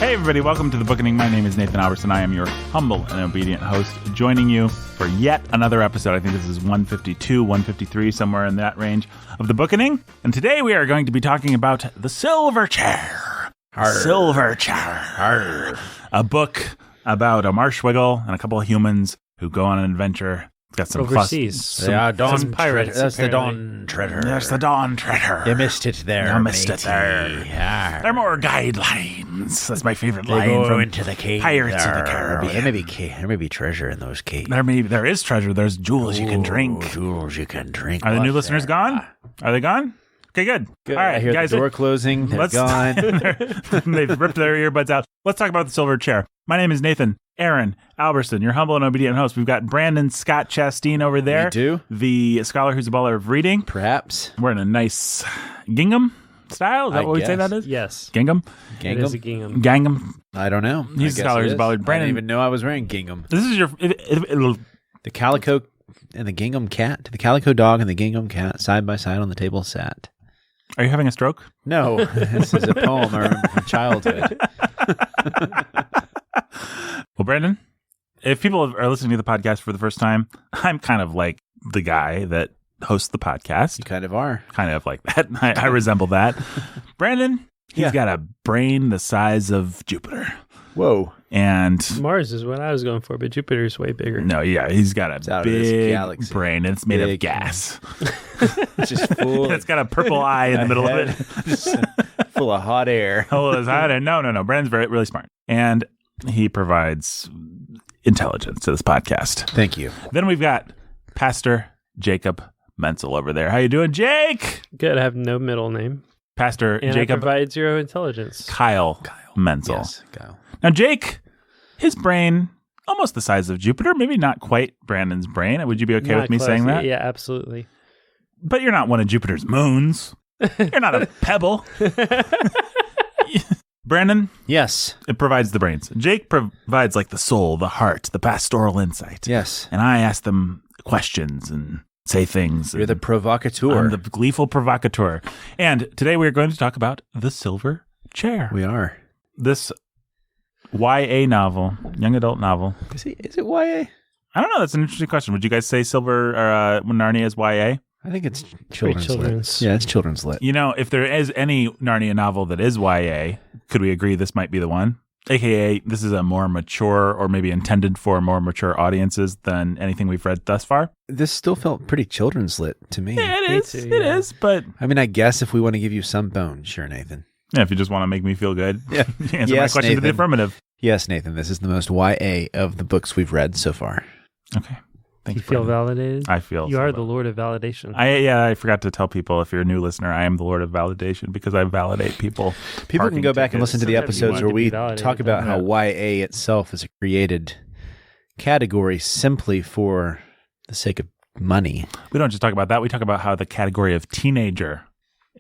Hey everybody, welcome to the Bookening. My name is Nathan Albertson. I am your humble and obedient host, joining you for yet another episode. I think this is 152, 153, somewhere in that range of the Bookening. And today we are going to be talking about The Silver Chair. Silver Chair. A book about a marshwiggle and a couple of humans who go on an adventure. It's got some overseas. Some pirates. That's the Dawn Treader. That's the Dawn Treader. You missed it there. You missed it there. Yeah. They're more guidelines. That's my favorite They line go from into the cave. Pirates of the There Caribbean. may be treasure in those caves. There is treasure. There's jewels you can drink. Jewels you can drink. Are the new listeners gone? Are they gone? Okay, good. Good. All right, I hear guys. the door closing. They're gone. They've ripped their earbuds out. Let's talk about The Silver Chair. My name is Nathan Aaron Albertson, your humble and obedient host. We've got Brandon Scott Chastain over there. We do. The scholar who's a baller of reading. Perhaps. We're in a nice gingham style. Is that what we say that is? Yes. Gingham? It is a gingham. Gangham. I don't know. He's a scholar who's a baller. I Brandon. didn't even know I was wearing gingham. This is your... The calico and the gingham cat. The calico dog and the gingham cat side by side on the table sat. Are you having a stroke? No, this is a poem I remember from childhood. Well, Brandon, if people are listening to the podcast for the first time, I'm kind of like the guy that hosts the podcast. You kind of are. Kind of like that. I resemble that. Brandon, he's got a brain the size of Jupiter. Whoa. And Mars is what I was going for, but Jupiter's way bigger. no, yeah, he's got a big galaxy. brain, and it's made of gas. It's just full. It's got a purple eye in the middle of it. Just full of hot air. Oh, it's hot. No. Brandon's really smart. And he provides intelligence to this podcast. Thank you. Then we've got Pastor Jacob Menzel over there. How you doing, Jake? Good. I have no middle name. Pastor And Jacob I provide zero intelligence. Kyle Menzel. Yes, Kyle. Now, Jake, his brain, almost the size of Jupiter, maybe not quite Brandon's brain. Would you be okay Not with me close. saying that? Yeah, absolutely. But you're not one of Jupiter's moons. You're not a pebble. Brandon, Yes. it provides the brains. Jake provides like the soul, the heart, the pastoral insight. Yes. And I ask them questions and say things. You're the provocateur. I'm the gleeful provocateur. And today we are going to talk about The Silver Chair. We are. This YA novel, young adult novel. Is it YA? I don't know. That's an interesting question. Would you guys say Silver or Narnia is YA? I think it's children's children's. lit. Yeah, it's children's lit. You know, if there is any Narnia novel that is YA, could we agree this might be the one? AKA, this is a more mature or maybe intended for more mature audiences than anything we've read thus far. This still felt pretty children's lit to me. Yeah, it Me is. too, It yeah. is. But I mean, I guess if we want to give you some bone, sure, Nathan. yeah, if you just want to make me feel good, Yeah. answer my Yes, question to the Nathan. affirmative. Yes, Nathan, this is the most YA of the books we've read so far. Okay. Do Thanks, you feel Brandon. validated? I feel You so are validated. the Lord of validation. I forgot to tell people, if you're a new listener, I am the Lord of Validation because I validate people. People Parking can go back and tickets. listen to the Sometimes you episodes want where to be we validated, talk about how YA itself is a created category simply for the sake of money. We don't just talk about that. We talk about how the category of teenager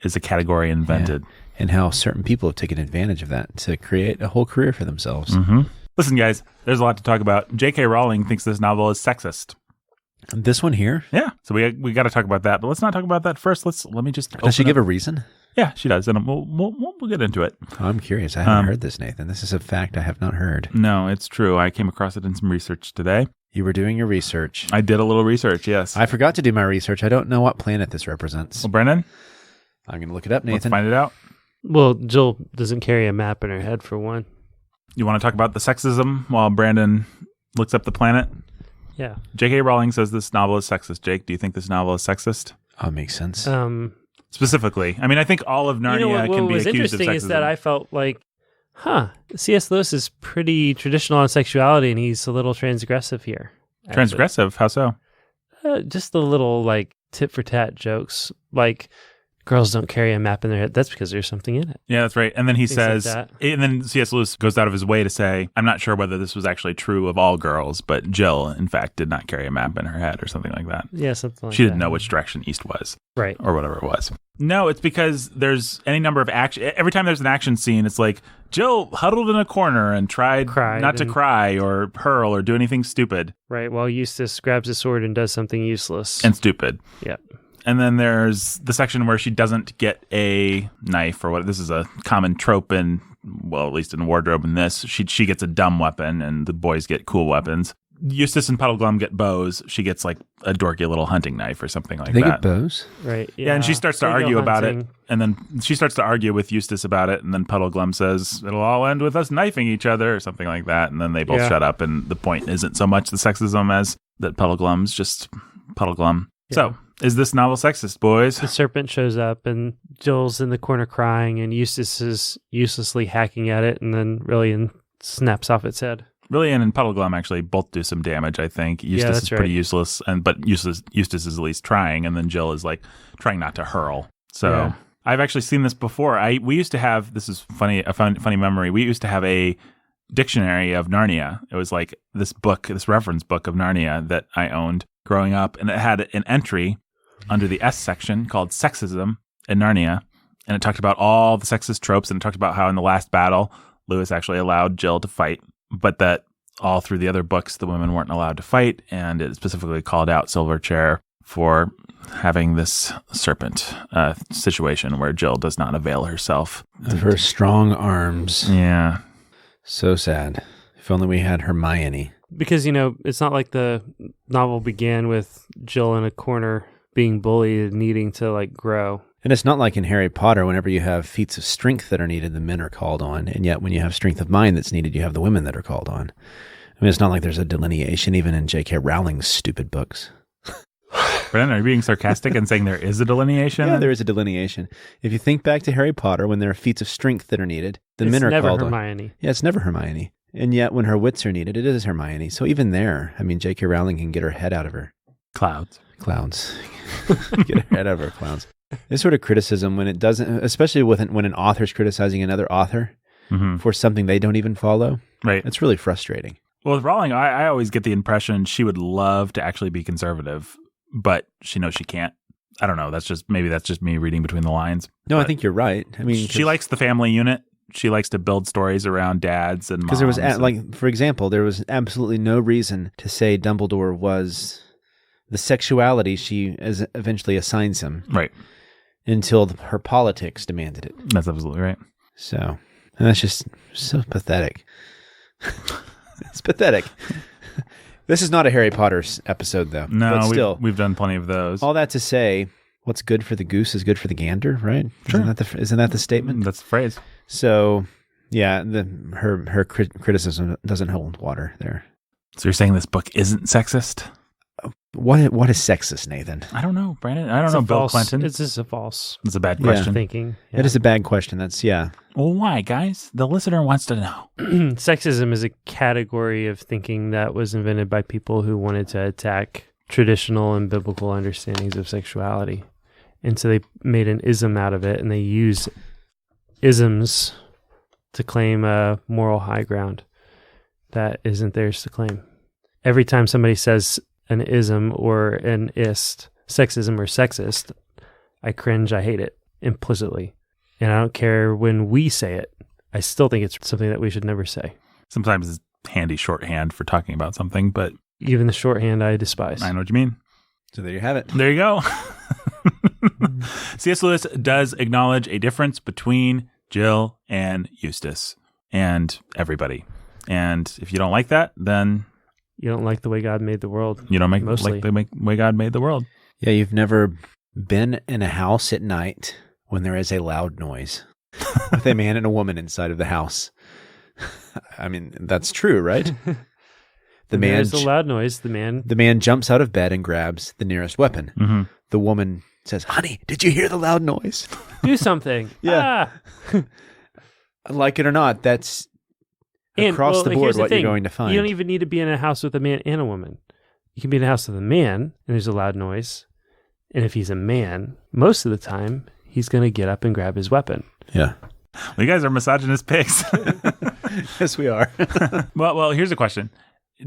is a category invented. And how certain people have taken advantage of that to create a whole career for themselves. Mm-hmm. Listen, guys, there's a lot to talk about. J.K. Rowling thinks this novel is sexist. And this one here, Yeah, so we got to talk about that. But let's not talk about that first. Let me just. does she give a reason? Yeah, she does, and we'll get into it. Oh, I'm curious. I haven't heard this, Nathan. This is a fact I have not heard. No, it's true. I came across it in some research today. You were doing your research. I did a little research. Yes. I forgot to do my research. I don't know what planet this represents. Well, Brennan, I'm going to look it up, let's Nathan. find it out. Well, Jill doesn't carry a map in her head, for one. You want to talk about the sexism while Brandon looks up the planet? Yeah. J.K. Rowling says this novel is sexist. Jake, do you think this novel is sexist? Oh, makes sense. Specifically. I mean, I think all of Narnia what can be was accused of interesting sexism. is that I felt like, C.S. Lewis is pretty traditional on sexuality, and he's a little transgressive here. actually. Transgressive? How so? Just the little, like, tit for tat jokes. Like, girls don't carry a map in their head. That's because there's something in it. Yeah, that's right. And then he Things like says, that. and then C.S. Lewis goes out of his way to say, I'm not sure whether this was actually true of all girls, but Jill, in fact, did not carry a map in her head or something like that. Yeah, something like She that. didn't know which direction east was. Right. Or whatever it was. No, it's because there's any number of action. Every time there's an action scene, it's like Jill huddled in a corner and tried not to cry or hurl or do anything stupid. Right. While Eustace grabs a sword and does something useless. And stupid. Yeah. And then there's the section where she doesn't get a knife or what. This is a common trope in well, at least in wardrobe in this, she gets a dumb weapon and the boys get cool weapons. Eustace and Puddleglum get bows. She gets like a dorky little hunting knife or something like They that. get bows? Right. Yeah, and she starts to They go argue about it. hunting. And then she starts to argue with Eustace about it. And then Puddleglum says, it'll all end with us knifing each other or something like that. And then they both shut up. And the point isn't so much the sexism as that Puddleglum's just Puddleglum. Yeah. So, is this novel sexist, boys? The serpent shows up and Jill's in the corner crying and Eustace is uselessly hacking at it and then Lillian snaps off its head. Lillian and Puddleglum actually both do some damage, I think. Eustace that's is pretty right. useless, but Eustace is at least trying, and then Jill is like trying not to hurl. So Yeah. I've actually seen this before. We used to have, this is funny, a funny memory. We used to have a dictionary of Narnia. It was like this reference book of Narnia that I owned growing up, and it had an entry under the S section called Sexism in Narnia, and it talked about all the sexist tropes, and it talked about how in the last battle, Lewis actually allowed Jill to fight, but that all through the other books, the women weren't allowed to fight, and it specifically called out Silverchair for having this serpent situation where Jill does not avail herself Of her strong arms. Yeah. So sad. If only we had Hermione. Because, it's not like the novel began with Jill in a corner being bullied and needing to like grow. And it's not like in Harry Potter, whenever you have feats of strength that are needed, the men are called on. And yet when you have strength of mind that's needed, you have the women that are called on. I mean, it's not like there's a delineation even in J.K. Rowling's stupid books. Brennan, are you being sarcastic and saying there is a delineation? Yeah, there is a delineation. If you think back to Harry Potter, when there are feats of strength that are needed, the men are never called Hermione. on. Yeah, it's never Hermione. And yet when her wits are needed, it is Hermione. So even there, I mean, J.K. Rowling can get her head out of her Clouds. Get her head out of her clowns. This sort of criticism, when it doesn't, especially when an author's criticizing another author for something they don't even follow, Right. it's really frustrating. Well, with Rowling, I always get the impression she would love to actually be conservative, but she knows she can't. I don't know. That's just me reading between the lines. No, But I think you're right. I mean, she likes the family unit. She likes to build stories around dads and moms. because there was for example, there was absolutely no reason to say Dumbledore was the sexuality she eventually assigns him, right, until her politics demanded it. That's absolutely right. So that's just so pathetic. It's pathetic. This is not a Harry Potter episode, though. No, but still, we've done plenty of those. all that to say, what's good for the goose is good for the gander, right? Sure. Isn't that the statement? That's the phrase. So, yeah, her criticism doesn't hold water there. So you're saying this book isn't sexist? What is sexist, Nathan? I don't know, Brandon. I don't know, Bill Clinton. It's just a false It's a bad question. thinking. That is a bad question. That's, yeah. Well, why, guys? The listener wants to know. Sexism is a category of thinking that was invented by people who wanted to attack traditional and biblical understandings of sexuality. And so they made an ism out of it, and they use isms to claim a moral high ground that isn't theirs to claim. Every time somebody says an ism or an ist, sexism or sexist, I cringe, I hate it implicitly. And I don't care when we say it. I still think it's something that we should never say. Sometimes it's handy shorthand for talking about something, but Even the shorthand I despise. I know what you mean. So there you have it. There you go. C.S. Lewis does acknowledge a difference between Jill and Eustace and everybody. And if you don't like that, then You don't like the way God made the world. you don't Mostly. like the way God made the world. Yeah, you've never been in a house at night when there is a loud noise with a man and a woman inside of the house. I mean, that's true, right? There's a loud noise. The man jumps out of bed and grabs the nearest weapon. Mm-hmm. The woman says, "Honey, did you hear the loud noise?" do something. Yeah. Ah! Like it or not, that's across the board here's what thing. you're going to find. You don't even need to be in a house with a man and a woman. You can be in a house with a man, and there's a loud noise. And if he's a man, most of the time, he's going to get up and grab his weapon. Yeah. Well, you guys are misogynist pigs. Yes, we are. Well, here's a question.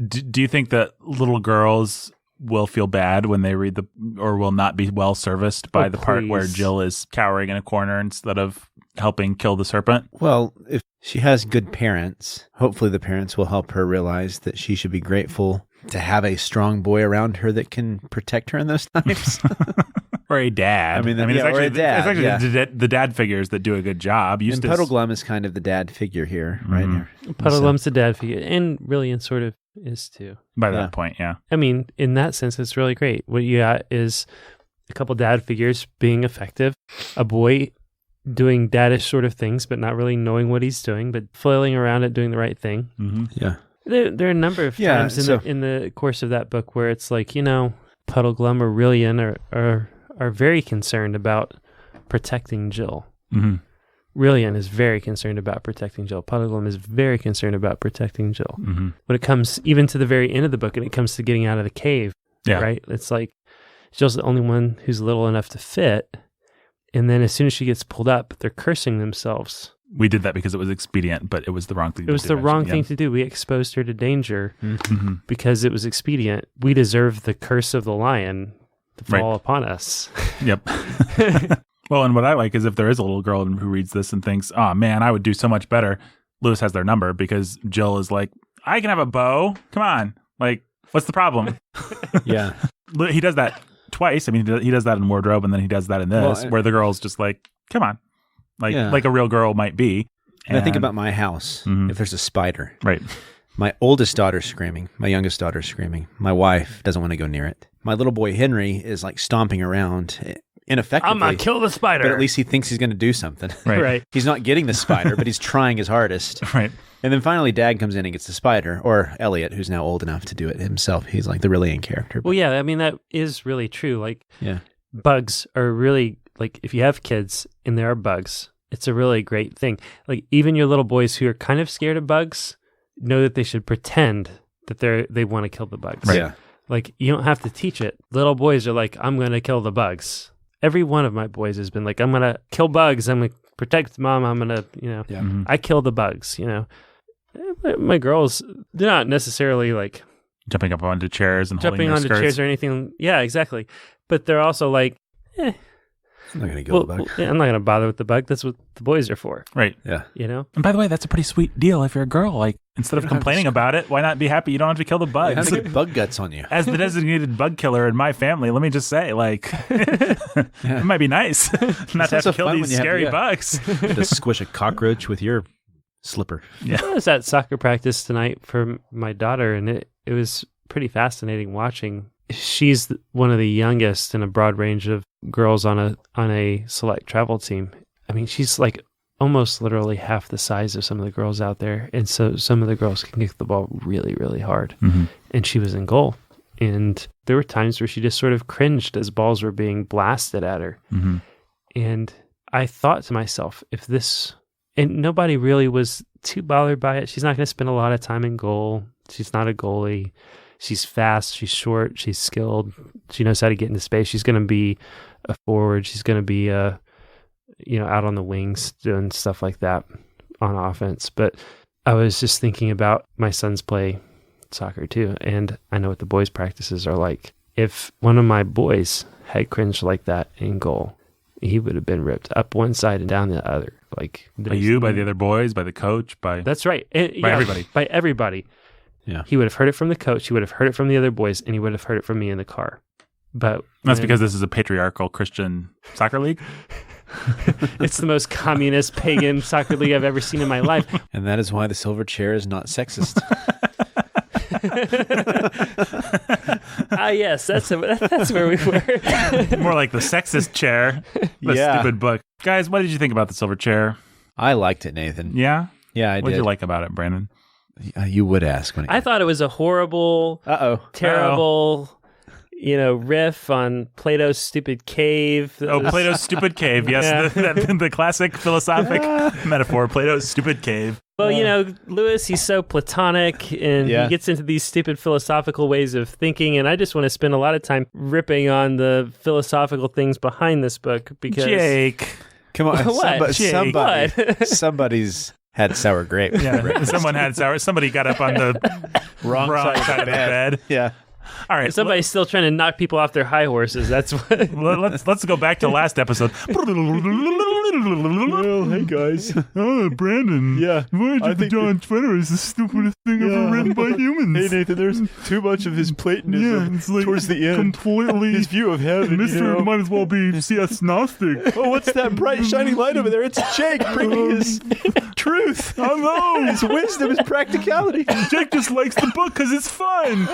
Do you think that little girls will feel bad when they read or will not be well serviced by the part where please. Jill is cowering in a corner instead of helping kill the serpent? Well, if she has good parents, hopefully the parents will help her realize that she should be grateful to have a strong boy around her that can protect her in those times. Or a dad. I mean, it's or actually, a dad, it's actually the dad figures that do a good job. And Puddleglum is kind of the dad figure here, right here. Puddleglum's the dad figure, and Rillian sort of is too. By that point, yeah. I mean, in that sense, it's really great. What you got is a couple dad figures being effective, a boy doing daddish sort of things, but not really knowing what he's doing, but flailing around at doing the right thing. Mm-hmm. Yeah. There are a number of times in the course of that book where it's like, Puddleglum or Rillian are very concerned about protecting Jill. Mm-hmm. Rillian is very concerned about protecting Jill. Puddleglum is very concerned about protecting Jill. Mm-hmm. When it comes even to the very end of the book and it comes to getting out of the cave, right? It's like Jill's the only one who's little enough to fit. And then as soon as she gets pulled up, they're cursing themselves. We did that because it was expedient, but it was the wrong thing to do. It was the wrong thing to do. We exposed her to danger because it was expedient. We deserve the curse of the lion to fall upon us. Yep. Well, and what I like is if there is a little girl who reads this and thinks, oh man, I would do so much better. Lewis has their number because Jill is like, I can have a bow. Come on. Like, what's the problem? Yeah. He does that twice. I mean, he does that in Wardrobe and then he does that in this, where the girl's just like, come on. Like a real girl might be. And I think about my house. If there's a spider. Right. My oldest daughter's screaming. My youngest daughter's screaming. My wife doesn't want to go near it. My little boy Henry is like stomping around ineffectively. I'm going to kill the spider. But at least he thinks he's going to do something. Right. He's not getting the spider, but he's trying his hardest. Right. And then finally Dad comes in and gets the spider. Or Elliot, who's now old enough to do it himself. He's like the Rillian character. Well, yeah. I mean, that is really true. Like, yeah. Bugs are really, like, if you have kids and there are bugs, it's a really great thing. Like, even your little boys who are kind of scared of bugs know that they should pretend that they want to kill the bugs. Right. Yeah. Like, you don't have to teach it. Little boys are like, I'm going to kill the bugs. Every one of my boys has been like, I'm going to kill bugs. I'm going to protect mom. I'm going to, I kill the bugs, My girls, they're not necessarily like jumping up onto chairs and jumping onto chairs or anything. Yeah, exactly. But they're also like, I'm not going to kill the bug. I'm not going to bother with the bug. That's what the boys are for. Right. Yeah. And by the way, that's a pretty sweet deal if you're a girl. Like, instead of complaining about it, why not be happy you don't have to kill the bugs? You have to get bug guts on you. As the designated bug killer in my family, let me just say, like, it might be nice not to have to kill these scary bugs. To squish a cockroach with your slipper. Yeah. I was at soccer practice tonight for my daughter, and it was pretty fascinating watching. She's one of the youngest in a broad range of girls on a select travel team. I mean, she's like almost literally half the size of some of the girls out there. And so some of the girls can kick the ball really, really hard. Mm-hmm. And she was in goal. And there were times where she just sort of cringed as balls were being blasted at her. Mm-hmm. And I thought to myself, and nobody really was too bothered by it. She's not going to spend a lot of time in goal. She's not a goalie. She's fast, she's short, she's skilled. She knows how to get into space. She's going to be a forward. She's going to be out on the wings doing stuff like that on offense. But I was just thinking about my sons play soccer too, and I know what the boys' practices are like. If one of my boys had cringed like that in goal, he would have been ripped up one side and down the other. Like by you, by the other boys, by the coach, by that's right, everybody, by everybody. Yeah, he would have heard it from the coach. He would have heard it from the other boys, and he would have heard it from me in the car. But that's because this is a patriarchal Christian soccer league. It's the most communist pagan soccer league I've ever seen in my life, and that is why the silver chair is not sexist. Yes, that's where we were. More like the sexist chair. Stupid book, guys. What did you think about the silver chair? I liked it, Nathan. Yeah, I did. What did you like about it, Brandon? You would ask when I thought it was a horrible, terrible, riff on Plato's stupid cave. Plato's stupid cave. Yes, the classic philosophic metaphor. Plato's stupid cave. Well, Lewis, he's so Platonic, and he gets into these stupid philosophical ways of thinking, and I just want to spend a lot of time ripping on the philosophical things behind this book because Jake, come on, what? Somebody's had sour grape. Yeah, someone had sour. Somebody got up on the wrong side of the bed. Yeah. All right. Somebody's still trying to knock people off their high horses. That's what. Let's go back to last episode. Well, hey guys. Oh, Brandon. Yeah. I think John Twitter is the stupidest thing ever written by humans. Hey Nathan, there's too much of his Platonism it's like towards the end. completely. His view of heaven, Mr. Might as well be C.S. Gnostic. Oh, what's that bright shining light over there? It's Jake bringing his truth. I know. His wisdom, his practicality. Jake just likes the book because it's fun.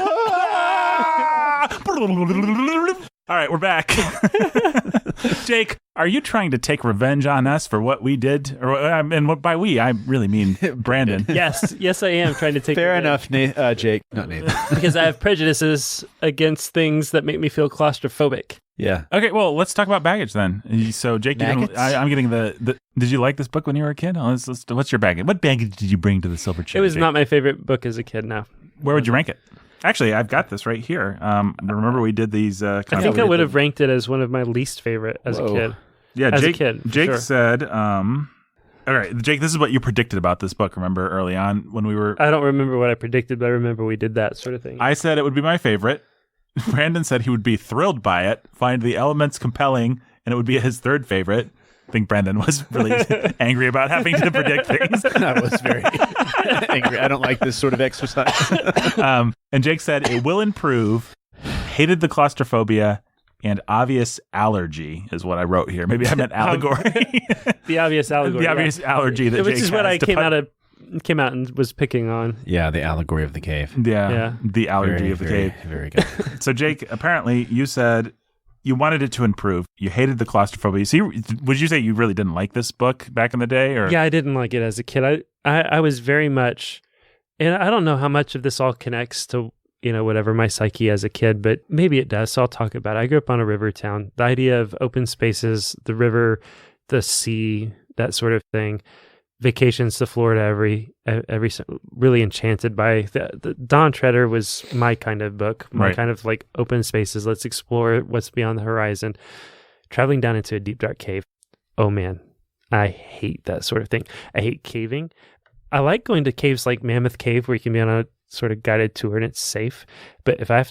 All right, we're back. Jake, are you trying to take revenge on us for what we did? And what by we, I really mean Brandon. Yes, I am trying to take. Fair revenge. enough, Jake. Not Nathan. Because I have prejudices against things that make me feel claustrophobic. Yeah. Okay, well, let's talk about baggage then. So, Jake, I'm getting the. Did you like this book when you were a kid? What's your baggage? What baggage did you bring to the Silver Chair? It was Jake? not my favorite book as a kid. No. Where would you rank it? Actually, I've got this right here. Remember we did these. I think I would have ranked it as one of my least favorite as a kid. Yeah, as Jake, a kid. Jake sure. said, all right, Jake, this is what you predicted about this book, remember, early on when we were... I don't remember what I predicted, but I remember we did that sort of thing. I said it would be my favorite. Brandon said he would be thrilled by it, find the elements compelling, and it would be his third favorite. I think Brandon was really angry about having to predict things. I was very angry. I don't like this sort of exercise. And Jake said it will improve, hated the claustrophobia, and obvious allergy is what I wrote here. Maybe I meant allegory. The obvious allegory. The obvious allergy that which Jake is what has I to came out and was picking on. Yeah, the allegory of the cave. Yeah, the allergy of the cave. Very good. So, Jake, apparently you said you wanted it to improve. You hated the claustrophobia. So, would you say you really didn't like this book back in the day? Or Yeah, I didn't like it as a kid. I was very much, and I don't know how much of this all connects to, whatever my psyche as a kid, but maybe it does. So I'll talk about it. I grew up on a river town. The idea of open spaces, the river, the sea, that sort of thing. Vacations to Florida every really enchanted by the Don Treader was my kind of book, my kind of like open spaces. Let's explore what's beyond the horizon. Traveling down into a deep dark cave. Oh man, I hate that sort of thing. I hate caving. I like going to caves like Mammoth Cave where you can be on a sort of guided tour and it's safe. But if I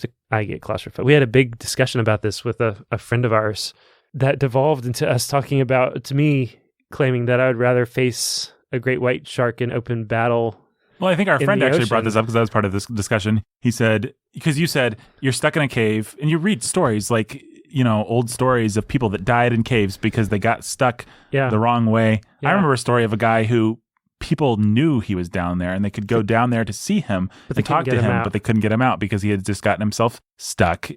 get claustrophobic. We had a big discussion about this with a friend of ours that devolved into us talking about, to me, claiming that I would rather face a great white shark in open battle. Well, I think our friend actually brought ocean. this up because that was part of this discussion. He said, because you said you're stuck in a cave and you read stories like, old stories of people that died in caves because they got stuck the wrong way. Yeah. I remember a story of a guy who people knew he was down there and they could go down there to see him and talk to him, but they couldn't get him out because he had just gotten himself stuck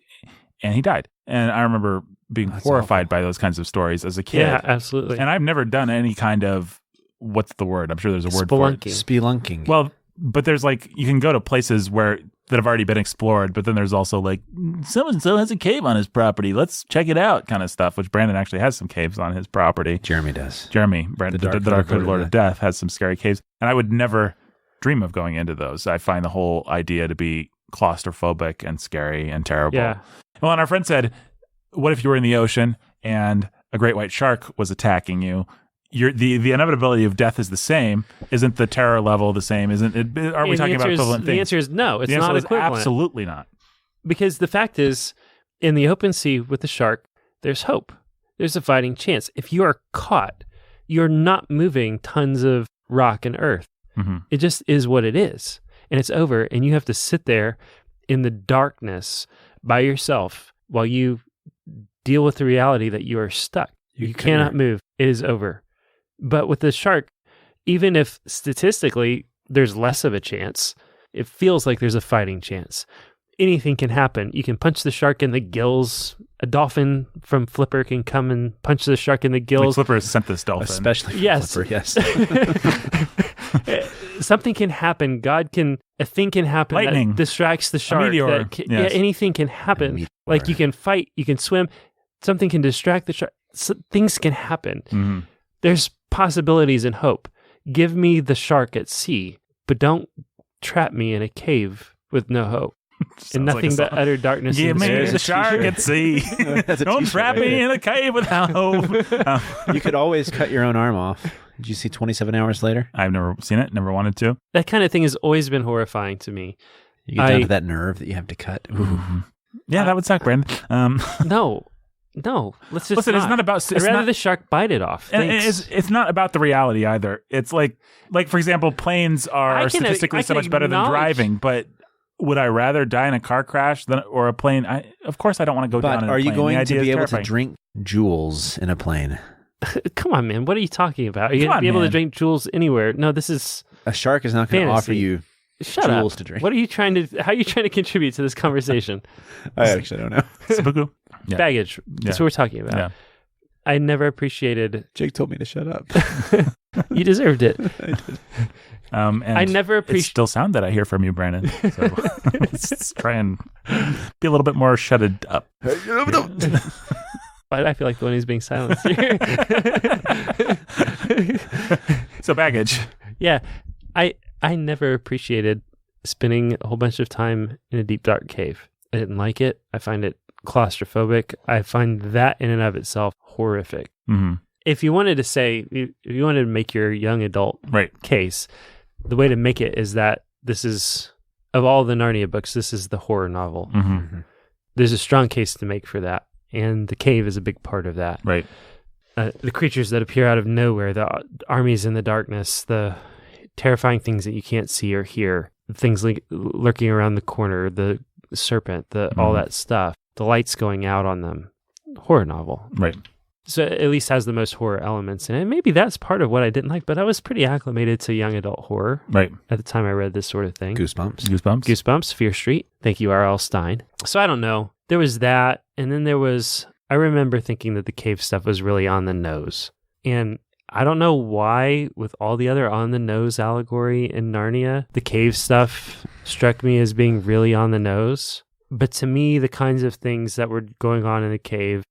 and he died. And I remember being horrified by those kinds of stories as a kid. Yeah, absolutely. And I've never done any kind of, what's the word? I'm sure there's a word for it. Spelunking. Well, but there's you can go to places that have already been explored, but then there's also so-and-so has a cave on his property. Let's check it out kind of stuff, which Brandon actually has some caves on his property. Jeremy does. Brandon, the Dark-Hooded Lord of Death, has some scary caves. And I would never dream of going into those. I find the whole idea to be claustrophobic and scary and terrible. Yeah. Well, and our friend said, what if you were in the ocean and a great white shark was attacking you? The inevitability of death is the same. Isn't the terror level the same? Aren't we talking about equivalent things? The answer is no. It's the not answer is equivalent. Absolutely not. Because the fact is, in the open sea with the shark, there's hope. There's a fighting chance. If you are caught, you're not moving tons of rock and earth. Mm-hmm. It just is what it is. And it's over. And you have to sit there in the darkness by yourself while you deal with the reality that you are stuck. You cannot move. It is over. But with the shark, even if statistically there's less of a chance, it feels like there's a fighting chance. Anything can happen. You can punch the shark in the gills. A dolphin from Flipper can come and punch the shark in the gills. Flipper has sent this dolphin. Especially Flipper, yes. Something can happen. A thing can happen. Lightning. That distracts the shark. A meteor. Yeah, anything can happen. Like you can fight, you can swim. Something can distract the shark. Things can happen. Mm-hmm. There's possibilities and hope. Give me the shark at sea, but don't trap me in a cave with no hope. And nothing but utter darkness. Give me despair. the shark at sea. Don't trap me in a cave without hope. You could always cut your own arm off. Did you see 27 Hours Later? I've never seen it, never wanted to. That kind of thing has always been horrifying to me. You get down to that nerve that you have to cut. Ooh. Yeah, that would suck, Brandon. No. Let's just Listen, it's not about. I'd rather the shark bite it off. And it's not about the reality either. It's like for example, planes are statistically so much better than driving. But would I rather die in a car crash or a plane? Of course, I don't want to go down in a plane. But are you going to be able terrifying. to drink Juuls in a plane? Come on, man. What are you talking about? Are you going to be able to drink Juuls anywhere? No, this is a shark is not going to offer you Juuls to drink. How are you trying to contribute to this conversation? I actually don't know. Spookoo. Yeah. Baggage. That's what we're talking about. Yeah. I never appreciated. Jake told me to shut up. You deserved it. I did. And I never appreciated. It's still sound that I hear from you, Brandon. So let's try and be a little bit more shutted up. Why do I feel like the one who's being silenced here? So baggage. Yeah, I never appreciated spending a whole bunch of time in a deep dark cave. I didn't like it. I find it claustrophobic. I find that in and of itself horrific. Mm-hmm. If you wanted to say, if you wanted to make your young adult case, the way to make it is that this is, of all the Narnia books, this is the horror novel. Mm-hmm. There's a strong case to make for that. And the cave is a big part of that. Right. The creatures that appear out of nowhere, the armies in the darkness, the terrifying things that you can't see or hear, things like lurking around the corner, the serpent, all that stuff, the lights going out on them. Horror novel. Right. So it at least has the most horror elements in it. Maybe that's part of what I didn't like, but I was pretty acclimated to young adult horror. Right. At the time I read this sort of thing. Goosebumps. Fear Street. Thank you, R.L. Stein. So I don't know. There was that, and then there was, I remember thinking that the cave stuff was really on the nose. And I don't know why, with all the other on the nose allegory in Narnia, the cave stuff struck me as being really on the nose. But to me, the kinds of things that were going on in the cave,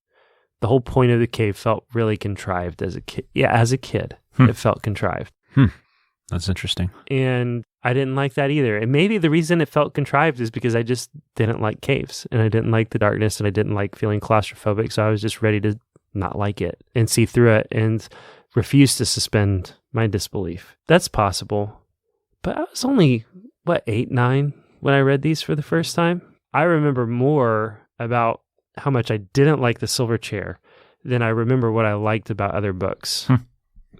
the whole point of the cave felt really contrived as a kid. Yeah, as a kid, it felt contrived. That's interesting. And I didn't like that either. And maybe the reason it felt contrived is because I just didn't like caves, and I didn't like the darkness, and I didn't like feeling claustrophobic. So I was just ready to not like it and see through it and refuse to suspend my disbelief. That's possible. But I was only, 8, 9 when I read these for the first time? I remember more about how much I didn't like the Silver Chair than I remember what I liked about other books,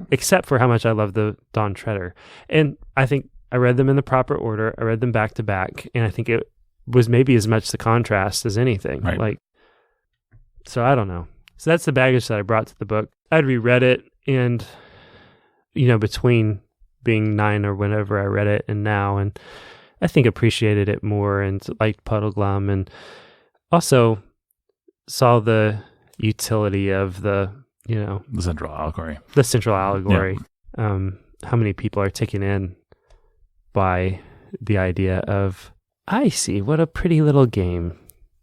except for how much I love the Dawn Treader. And I think I read them in the proper order. I read them back to back, and I think it was maybe as much the contrast as anything. Right. So I don't know. So that's the baggage that I brought to the book. I'd reread it, and between being 9 or whenever I read it and now, and I think appreciated it more and liked Puddleglum, and also saw the utility of the central allegory. Yeah. How many people are taken in by the idea of, I see, what a pretty little game.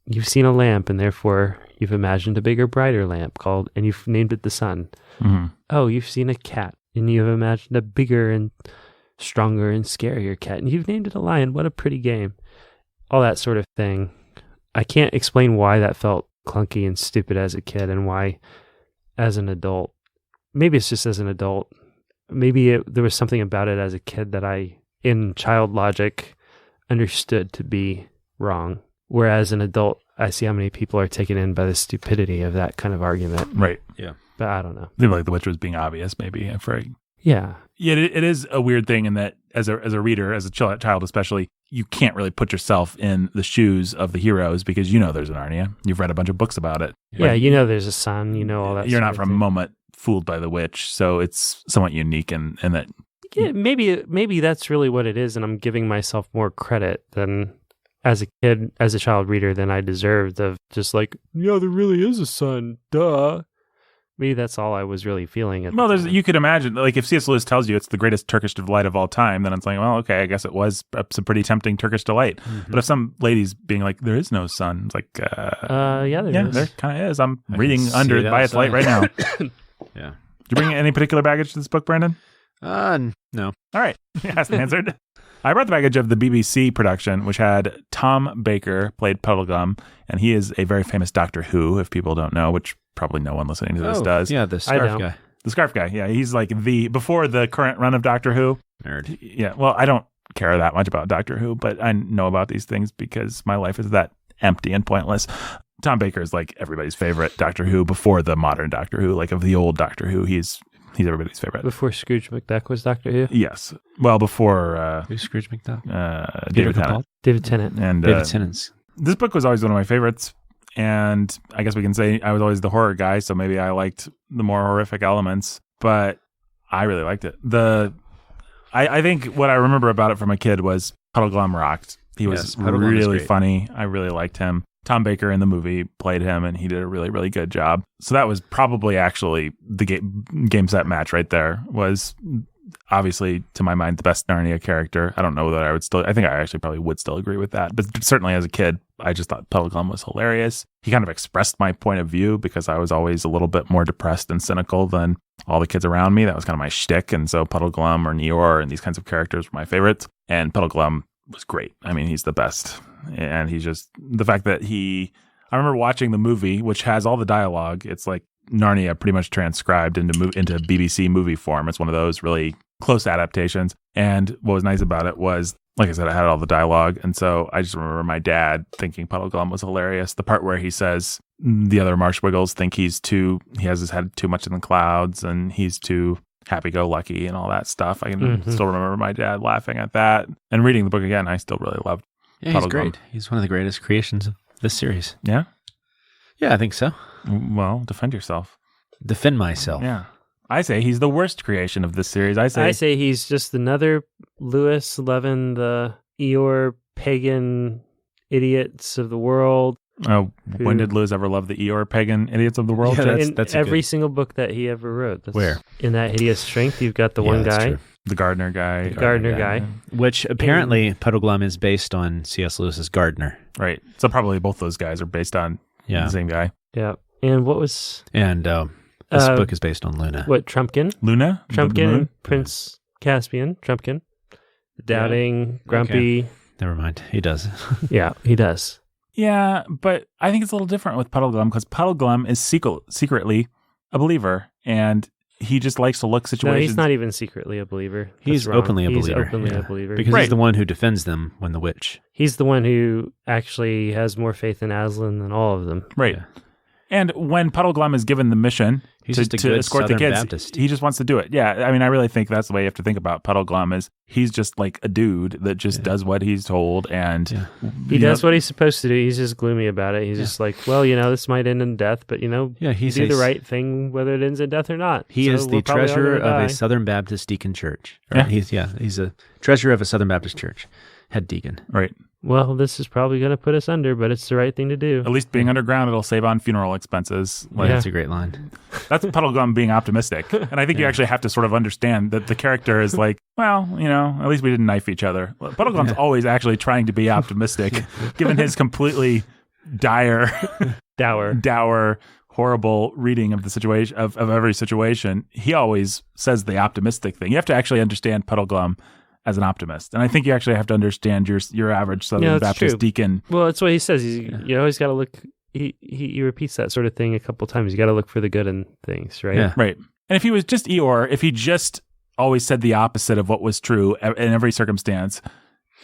You've seen a lamp, and therefore you've imagined a bigger, brighter lamp and you've named it the sun. Mm-hmm. Oh, you've seen a cat, and you've imagined a bigger and stronger and scarier cat, and you've named it a lion. What a pretty game. All that sort of thing. I can't explain why that felt clunky and stupid as a kid, and why as an adult. Maybe it's just as an adult. Maybe there was something about it as a kid that I, in child logic, understood to be wrong. Whereas an adult, I see how many people are taken in by the stupidity of that kind of argument. Right. Yeah. But I don't know. Maybe like The Witcher was being obvious, maybe. Yeah. Yeah, it is a weird thing in that as a reader, as a child especially, you can't really put yourself in the shoes of the heroes because there's an Narnia. You've read a bunch of books about it. Yeah, there's a sun, all that. You're not for a moment fooled by the witch, so it's somewhat unique in that. Yeah, maybe that's really what it is, and I'm giving myself more credit than as a kid, as a child reader, than I deserved of just like, there really is a sun, duh. Maybe that's all I was really feeling. You could imagine, like, if C.S. Lewis tells you it's the greatest Turkish delight of all time, then it's like, well, okay, I guess it was some pretty tempting Turkish delight. Mm-hmm. But if some lady's being like, there is no sun, it's like, there kind of is. I'm reading under by its light right now. Yeah. Did you bring any particular baggage to this book, Brandon? No. All right. Asked and answered. I brought the baggage of the BBC production, which had Tom Baker played Puddleglum, and he is a very famous Doctor Who, if people don't know, which probably no one listening to this does. Yeah, the scarf guy. The scarf guy, yeah. He's like before the current run of Doctor Who. Nerd. Yeah, well, I don't care that much about Doctor Who, but I know about these things because my life is that empty and pointless. Tom Baker is like everybody's favorite Doctor Who before the modern Doctor Who, like of the old Doctor Who. He's everybody's favorite. Before Scrooge McDuck was Doctor Who? Yes. Well, before Who's Scrooge McDuck? David Tennant. David Tennant. And David Tennant's. this book was always one of my favorites. And I guess we can say I was always the horror guy, so maybe I liked the more horrific elements, but I really liked it. I think what I remember about it from a kid was Puddleglum rocked. He was really funny. I really liked him. Tom Baker in the movie played him, and he did a really, really good job. So that was probably actually the game set match right there. Was obviously, to my mind, the best Narnia character. I don't know that I think I actually probably would still agree with that. But certainly as a kid, I just thought Puddleglum was hilarious. He kind of expressed my point of view because I was always a little bit more depressed and cynical than all the kids around me. That was kind of my shtick. And so Puddleglum or Eeyore and these kinds of characters were my favorites. And Puddleglum was great. I mean, he's the best. And he's just, the fact that I remember watching the movie, which has all the dialogue. It's like Narnia pretty much transcribed into BBC movie form. It's one of those really close adaptations. And what was nice about it was, like I said, I had all the dialogue. And so I just remember my dad thinking Puddleglum was hilarious. The part where he says the other Marshwiggles think he has his head too much in the clouds and he's too happy-go-lucky and all that stuff. I can still remember my dad laughing at that. And reading the book again, I still really loved Puddleglum. He's great. He's one of the greatest creations of this series. Yeah? Yeah, I think so. Well, defend yourself. Defend myself. Yeah. I say he's the worst creation of this series. I say he's just another Lewis Levin, the Eeyore pagan idiots of the world. Oh, when did Lewis ever love the Eeyore pagan idiots of the world? Yeah, in every single book that he ever wrote. Where? In that Hideous Strength, you've got the one guy. True. The Gardener guy. Guy. Which apparently Puddleglum is based on C.S. Lewis's Gardener. Right. So probably both those guys are based on the same guy. Yeah. And what was... And this book is based on Luna. What, Trumpkin? Luna? Trumpkin, Prince Caspian, Trumpkin. Doubting, grumpy. Okay. Never mind. He does. Yeah, he does. Yeah, but I think it's a little different with Puddleglum because Puddleglum is secretly a believer, and he just likes to look situations. No, he's not even secretly a believer. He's openly a believer. He's openly a believer. Because he's the one who defends them when the witch. He's the one who actually has more faith in Aslan than all of them. Right. Yeah. And when Puddleglum is given the mission He's just a good escort Southern the kids, Baptist. he just wants to do it. Yeah, I mean, I really think that's the way you have to think about Puddleglum is he's just like a dude that just does what he's told, and he does what he's supposed to do. He's just gloomy about it. He's just like, well, this might end in death, but you do the right thing whether it ends in death or not. He is the treasurer of a Southern Baptist deacon church. Right? He's a treasurer of a Southern Baptist church, head deacon. Right. Well, this is probably going to put us under, but it's the right thing to do. At least being underground, it'll save on funeral expenses. That's a great line. That's Puddleglum being optimistic. And I think you actually have to sort of understand that the character is like, well, at least we didn't knife each other. Puddleglum's always actually trying to be optimistic, given his completely dour, horrible reading of the situation, of every situation. He always says the optimistic thing. You have to actually understand Puddleglum as an optimist. And I think you actually have to understand your average Southern Baptist deacon. Well, that's what he says. You always got to look, he repeats that sort of thing a couple times. You got to look for the good in things, right? Yeah. Right. And if he was just Eeyore, if he just always said the opposite of what was true in every circumstance,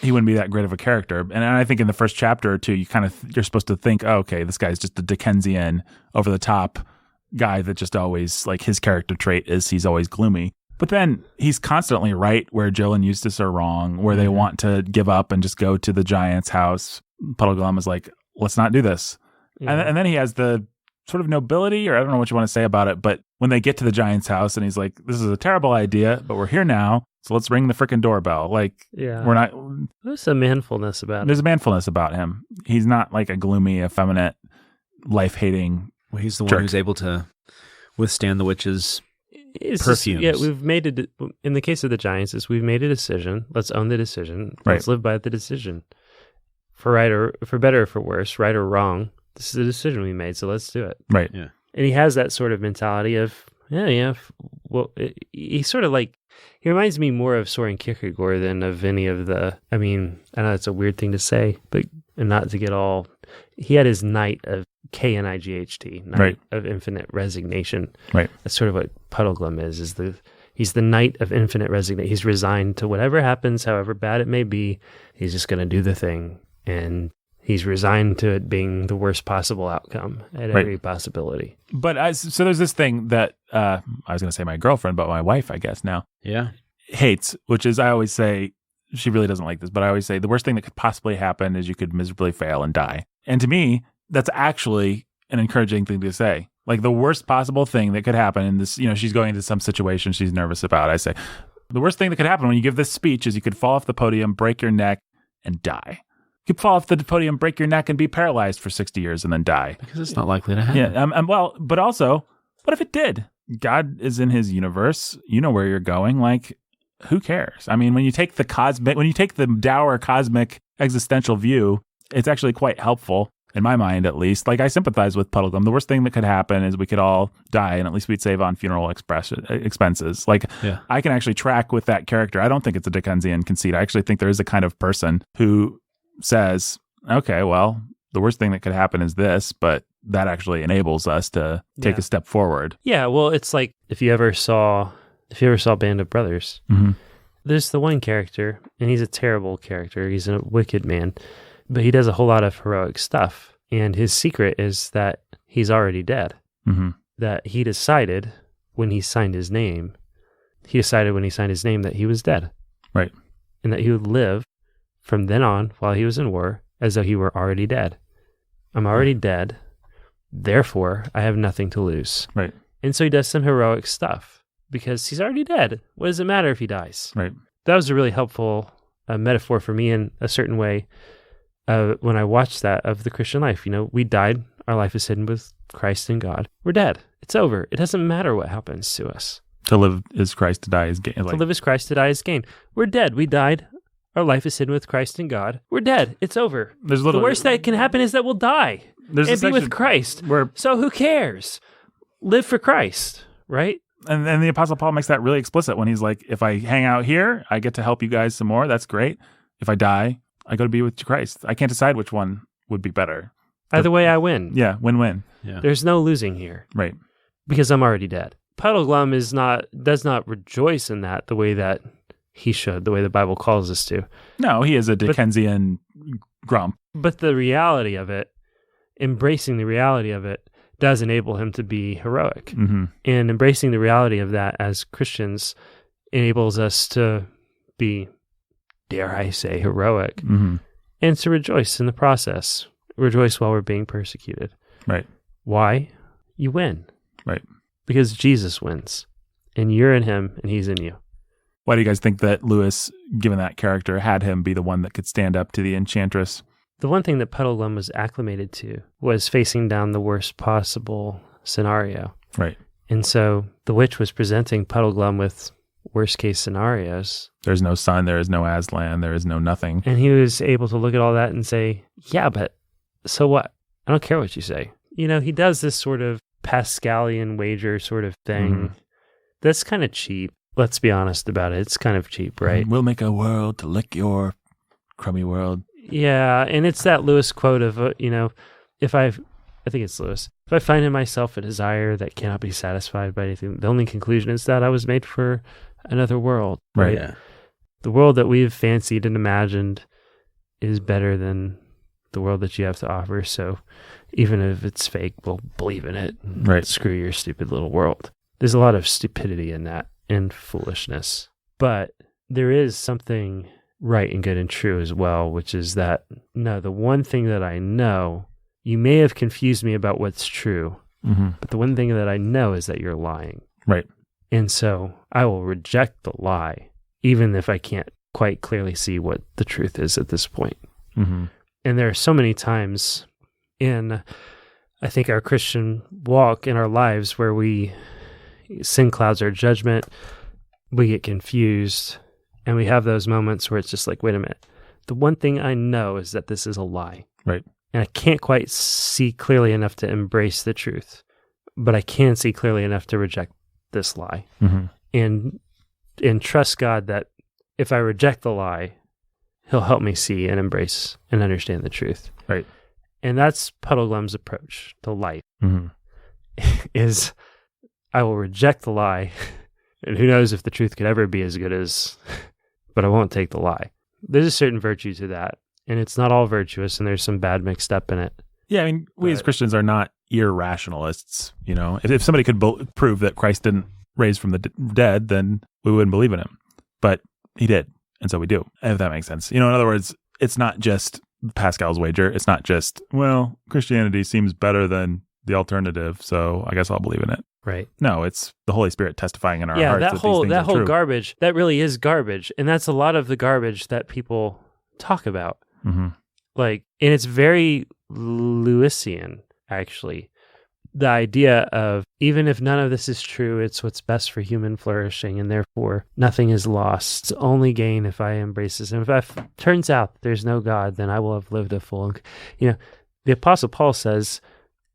he wouldn't be that great of a character. And I think in the first chapter or two, you're supposed to think, oh, okay, this guy's just a Dickensian, over the top guy that just always, like, his character trait is he's always gloomy. But then he's constantly right where Jill and Eustace are wrong, where they want to give up and just go to the giant's house. Puddleglum is like, let's not do this. Yeah. And then he has the sort of nobility, or I don't know what you want to say about it, but when they get to the giant's house and he's like, this is a terrible idea, but we're here now, so let's ring the frickin' doorbell. Like, we're not... There's a manfulness about him. There's a manfulness about him. He's not like a gloomy, effeminate, life-hating he's the jerk. One who's able to withstand the witch's perfumes. We've made it in the case of the Giants. We've made a decision. Let's own the decision. Let's live by the decision. For better or for worse, right or wrong. This is the decision we made, so let's do it. Right. Yeah. And he has that sort of mentality of he's sort of like, he reminds me more of Soren Kierkegaard than of any of the. I mean, I know it's a weird thing to say, but and not to get all. He had his night of KNIGHT, night of infinite resignation. Right. That's sort of what Puddleglum is the He's the knight of infinite resignation. He's resigned to whatever happens, however bad it may be. He's just going to do the thing. And he's resigned to it being the worst possible outcome at every possibility. But so there's this thing that I was going to say my girlfriend, but my wife, I guess now, hates, which is I always say, she really doesn't like this, but I always say the worst thing that could possibly happen is you could miserably fail and die. And to me, that's actually an encouraging thing to say. Like the worst possible thing that could happen in this, she's going into some situation she's nervous about. I say, the worst thing that could happen when you give this speech is you could fall off the podium, break your neck, and die. You could fall off the podium, break your neck, and be paralyzed for 60 years and then die. Because it's not likely to happen. Yeah. Well, but also, what if it did? God is in his universe. You know where you're going. Like, who cares? I mean, when you take the dour cosmic existential view, it's actually quite helpful. In my mind, at least. Like, I sympathize with Puddleglum. The worst thing that could happen is we could all die, and at least we'd save on funeral expenses. Like, I can actually track with that character. I don't think it's a Dickensian conceit. I actually think there is a kind of person who says, okay, well, the worst thing that could happen is this, but that actually enables us to take a step forward. Yeah, well, it's like if you ever saw Band of Brothers, there's the one character, and he's a terrible character. He's a wicked man. But he does a whole lot of heroic stuff. And his secret is that he's already dead. Mm-hmm. That he decided when he signed his name that he was dead. Right. And that he would live from then on while he was in war as though he were already dead. I'm already dead. Therefore, I have nothing to lose. Right. And so he does some heroic stuff because he's already dead. What does it matter if he dies? Right. That was a really helpful metaphor for me in a certain way. When I watched that of the Christian life, we died. Our life is hidden with Christ in God. We're dead. It's over. It doesn't matter what happens to us. To live is Christ, to die is gain. To live is Christ, to die is gain. We're dead. We died. Our life is hidden with Christ in God. We're dead. It's over. The worst that can happen is that we'll die and be with Christ. So who cares? Live for Christ, right? And the Apostle Paul makes that really explicit when he's like, if I hang out here, I get to help you guys some more. That's great. If I die, I go to be with Christ. I can't decide which one would be better. Either way, I win. Yeah, win-win. Yeah. There's no losing here. Right. Because I'm already dead. Puddleglum does not rejoice in that the way that he should, the way the Bible calls us to. No, he is a Dickensian grump. But the reality of it, embracing the reality of it, does enable him to be heroic. Mm-hmm. And embracing the reality of that as Christians enables us to be, dare I say, heroic, and to rejoice in the process. Rejoice while we're being persecuted. Right. Why? You win. Right. Because Jesus wins, and you're in him, and he's in you. Why do you guys think that Lewis, given that character, had him be the one that could stand up to the enchantress? The one thing that Puddleglum was acclimated to was facing down the worst possible scenario. Right. And so the witch was presenting Puddleglum with worst case scenarios. There's no sun, there is no Aslan, there is no nothing. And he was able to look at all that and say, yeah, but so what? I don't care what you say. He does this sort of Pascalian wager sort of thing. That's kind of cheap. Let's be honest about it. It's kind of cheap, right? We'll make a world to lick your crummy world. Yeah, and it's that Lewis quote of, I think it's Lewis. If I find in myself a desire that cannot be satisfied by anything, the only conclusion is that I was made for another world. Right? Yeah. The world that we've fancied and imagined is better than the world that you have to offer. So even if it's fake, we'll believe in it. Right. Screw your stupid little world. There's a lot of stupidity in that and foolishness. But there is something right and good and true as well, which is that, no, the one thing that I know, you may have confused me about what's true, but the one thing that I know is that you're lying. Right. And so I will reject the lie, even if I can't quite clearly see what the truth is at this point. Mm-hmm. And there are so many times in, I think, our Christian walk in our lives where sin clouds our judgment, we get confused, and we have those moments where it's just like, wait a minute. The one thing I know is that this is a lie. Right. And I can't quite see clearly enough to embrace the truth, but I can see clearly enough to reject this lie. And trust God that if I reject the lie, he'll help me see and embrace and understand the truth. Right. And that's Puddleglum's approach to life, is I will reject the lie And who knows if the truth could ever be as good as, but I won't take the lie. There's a certain virtue to that. And it's not all virtuous, and there's some bad mixed up in it. Yeah, I mean, we as Christians are not irrationalists. You know, if somebody could prove that Christ didn't raise from the dead, then we wouldn't believe in him. But he did, and so we do, if that makes sense. You know, in other words, it's not just Pascal's wager. It's not just, well, Christianity seems better than the alternative, so I guess I'll believe in it. Right. No, it's the Holy Spirit testifying in our hearts that these things that are whole true. garbage, that really is garbage. And that's a lot of the garbage that people talk about. Mm-hmm. Like, and it's very Lewisian, actually. The idea of, even if none of this is true, it's what's best for human flourishing, and therefore nothing is lost. It's only gain if I embrace this. And if it turns out there's no God, then I will have lived a full... You know, the Apostle Paul says,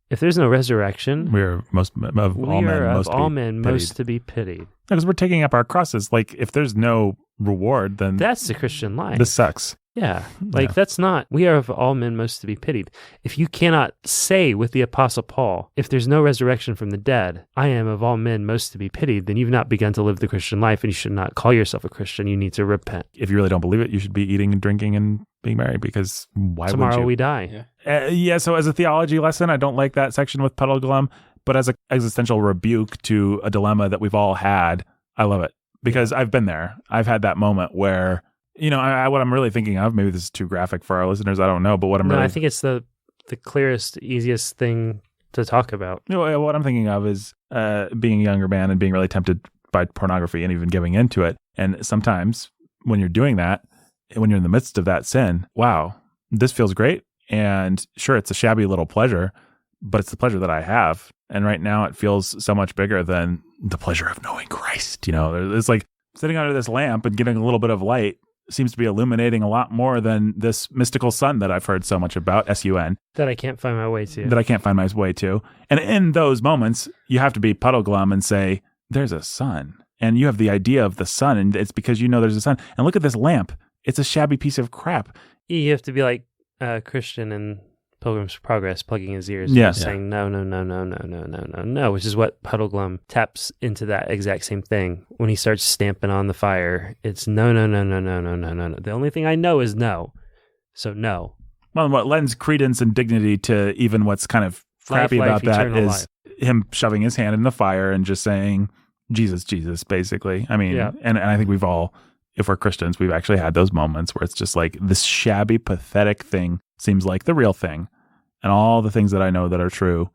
if there's no resurrection, We are all men most to be pitied. Because we're taking up our crosses. Like, if there's no reward, then That's the Christian life. this sucks. Yeah. Like, Yeah. that's not, we are of all men most to be pitied. If you cannot say with the Apostle Paul, if there's no resurrection from the dead, I am of all men most to be pitied, then you've not begun to live the Christian life, and you should not call yourself a Christian. You need to repent. If you really don't believe it, you should be eating and drinking and being married, because why Tomorrow would you? we die. Yeah. So as a theology lesson, I don't like that section with Puddle Glum, but as an existential rebuke to a dilemma that we've all had, I love it. Because I've been there. I've had that moment where, you know, what I'm really thinking of, maybe this is too graphic for our listeners, I don't know, but what I'm No, really... I think it's the clearest, easiest thing to talk about. You know, what I'm thinking of is being a younger man and being really tempted by pornography and even giving into it. And sometimes when you're doing that, when you're in the midst of that sin, wow, this feels great. And sure, it's a shabby little pleasure, but it's the pleasure that I have. And right now it feels so much bigger than the pleasure of knowing Christ. You know, it's like sitting under this lamp and getting a little bit of light seems to be illuminating a lot more than this mystical sun that I've heard so much about, S-U-N. That I can't find my way to. That I can't find my way to. And in those moments, you have to be Puddle Glum and say, there's a sun. And you have the idea of the sun, and it's because you know there's a sun. And look at this lamp. It's a shabby piece of crap. You have to be like Christian in Pilgrim's Progress, plugging his ears, Yeah. and saying no, which is what Puddle Glum taps into that exact same thing. When he starts stamping on the fire, it's no. The only thing I know is no. So no. Well, what lends credence and dignity to even what's kind of crappy Life, about that eternal is life. him shoving his hand in the fire and just saying, Jesus, Jesus, basically. I mean, Yeah. and I think we've all, if we're Christians, we've actually had those moments where it's just like this shabby, pathetic thing seems like the real thing. And all the things that I know that are true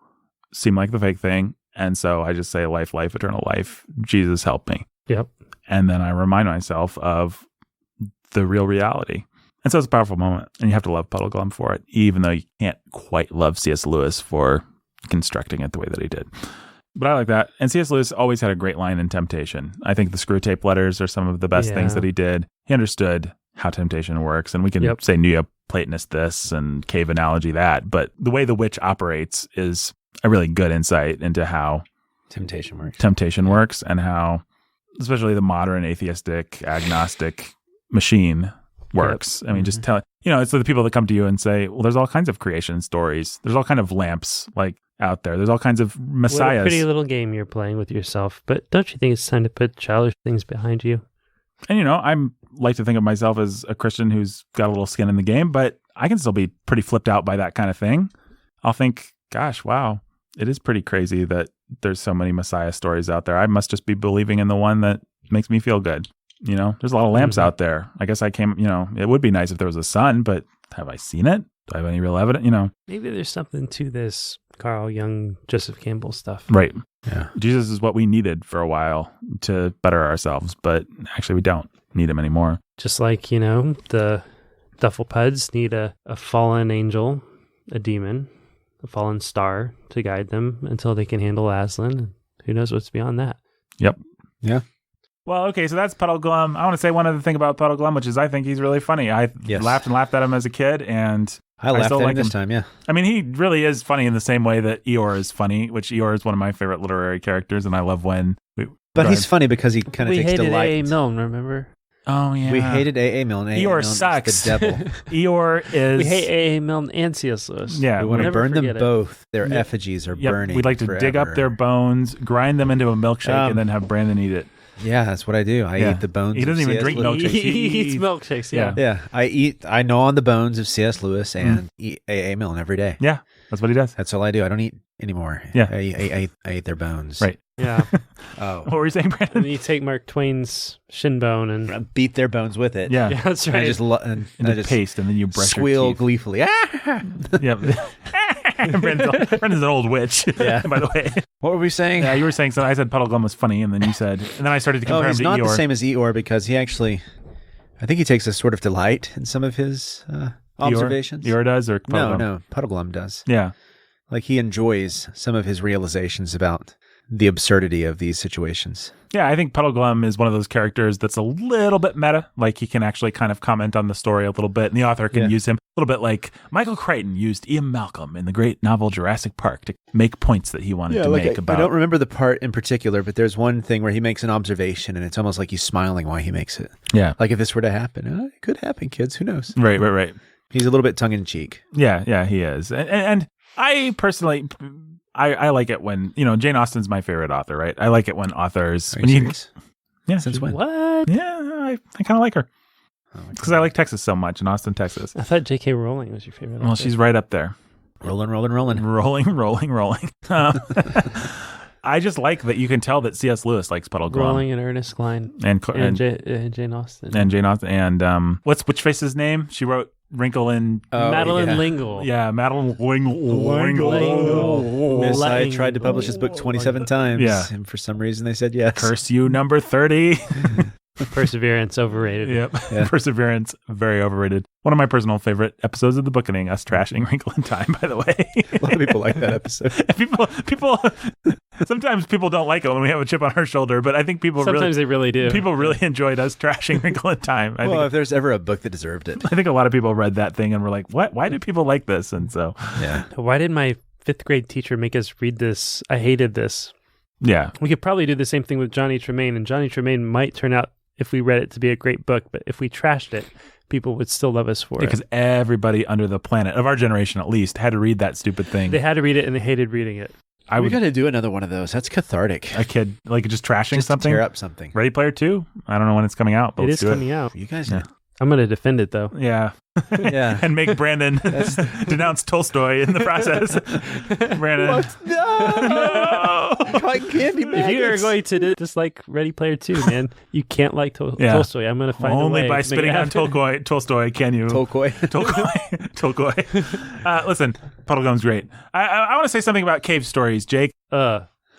seem like the fake thing. And so I just say, life, eternal life. Jesus, help me. Yep. And then I remind myself of the real reality. And so it's a powerful moment. And you have to love Puddle Glum for it, even though you can't quite love C.S. Lewis for constructing it the way that he did. But I like that. And C.S. Lewis always had a great line in Temptation. I think the Screw Tape Letters are some of the best things that he did. He understood how temptation works. And we can say Neoplatonist this and cave analogy that. But the way the witch operates is a really good insight into how Temptation works and how, especially the modern atheistic, agnostic machine works. I mean, just tell, it's the people that come to you and say, well, there's all kinds of creation stories. There's all kinds of lamps like out there. There's all kinds of messiahs. What a pretty little game you're playing with yourself. But don't you think it's time to put childish things behind you? And, I'm like to think of myself as a Christian who's got a little skin in the game, but I can still be pretty flipped out by that kind of thing. I'll think, gosh, wow, it is pretty crazy that there's so many Messiah stories out there. I must just be believing in the one that makes me feel good. There's a lot of lamps out there. I guess it would be nice if there was a sun, but have I seen it? Do I have any real evidence? Maybe there's something to this Carl Jung, Joseph Campbell stuff. Right. Yeah. Jesus is what we needed for a while to better ourselves, but actually we don't need him anymore. Just like, the Dufflepuds need a fallen angel, a demon, a fallen star to guide them until they can handle Aslan. Who knows what's beyond that? Yep. Yeah. Well, okay, so that's Puddle Glum. I want to say one other thing about Puddle Glum, which is I think he's really funny. I laughed at him as a kid, and I laughed still at him like this time, yeah. I mean, he really is funny in the same way that Eeyore is funny, which Eeyore is one of my favorite literary characters, and I love when... But he's funny because he kind of takes delight. We hated A.A. Milne, remember? Oh, yeah. We hated A.A. Milne. Eeyore sucks. The devil. Eeyore is... We hate A.A. Milne and C.S. Lewis. Yeah. We want to Never burn them forget it. both. Their effigies are burning We'd like to dig up their bones, grind them into a milkshake, and then have Brandon eat it. Yeah, that's what I do. I eat the bones. He doesn't of even C.S. drink Lewis. milkshakes. He eats milkshakes. Yeah. Yeah, I gnaw on the bones of C.S. Lewis and eat A.A. Milne every day. Yeah, that's what he does. That's all I do. I don't eat anymore. Yeah. I ate their bones. Right. Yeah. Oh. What were you saying, And Brandon? then you take Mark Twain's shin bone and Beat their bones with it. Yeah. yeah, that's And I right. just and Into I just paste, and then you brush squeal your teeth. gleefully. Ah! Yep. Brandon's an old witch. Yeah. By the way. What were we saying? Yeah, you were saying something. I said Puddleglum was funny, and then you said, and then I started to compare him he's to not Eeyore. the same as Eeyore because he actually, I think he takes a sort of delight in some of his observations. Eeyore does, or Puddleglum? No, Puddleglum does. Yeah. Like he enjoys some of his realizations about the absurdity of these situations. Yeah, I think Puddleglum is one of those characters that's a little bit meta. Like he can actually kind of comment on the story a little bit, and the author can use him a little bit like Michael Crichton used Ian Malcolm in the great novel Jurassic Park to make points that he wanted to make about. I don't remember the part in particular, but there's one thing where he makes an observation, and it's almost like he's smiling while he makes it. Yeah. Like if this were to happen, it could happen, kids. Who knows? Right. He's a little bit tongue in cheek. Yeah, he is. And I personally, I like it when, Jane Austen's my favorite author, right? I like it when authors... Are when you serious? Yeah. Since when? What? Yeah, I kind of like her. Oh, Because I like Texas so much, in Austin, Texas. I thought J.K. Rowling was your favorite. Well, author. she's right up there. rolling. Rolling. I just like that you can tell that C.S. Lewis likes Puddleglum. Rowling and Ernest Klein And Jane Austen and Jane Austen. And what's Witchface's name? She wrote Wrinkle in... Madeline yeah. Lingle. Yeah, Madeline Lingle. Miss, I Lightning. tried to publish this book 27 times. Yeah. And for some reason they said yes. Curse you, number 30. Perseverance overrated. Yep. Yeah. Perseverance, very overrated. One of my personal favorite episodes of the Bookening, us trashing Wrinkle in Time, by the way. A lot of people like that episode. people sometimes people don't like it when we have a chip on our shoulder, but I think Sometimes they really do. people really enjoyed us trashing Wrinkle in Time. I Well, think if there's ever a book that deserved it. I think a lot of people read that thing and were like, "What? Why do people like this?" And so, Yeah. Why did my 5th grade teacher make us read this? I hated this. yeah. We could probably do the same thing with Johnny Tremaine, and Johnny Tremaine might turn out, if we read it, to be a great book, but if we trashed it, people would still love us for it. Because everybody under the planet, of our generation at least, had to read that stupid thing. They had to read it and they hated reading it. I We would got to do another one of those. That's cathartic. a kid like just trashing Just to something. tear up something. Ready Player 2? I don't know when it's coming out, but It let's is do coming out. You guys Yeah. know. I'm going to defend it, though. Yeah. Yeah. And make Brandon denounce Tolstoy in the process. Brandon. No! Cotton candy If you are going to dislike Ready Player 2, man, you can't like Yeah. Tolstoy. I'm going to find a Only way by to make spitting it on happen. Tolstoy can you. Tolkoi. Tolkoi. Listen, Puddleglum's great. I want to say something about cave stories, Jake.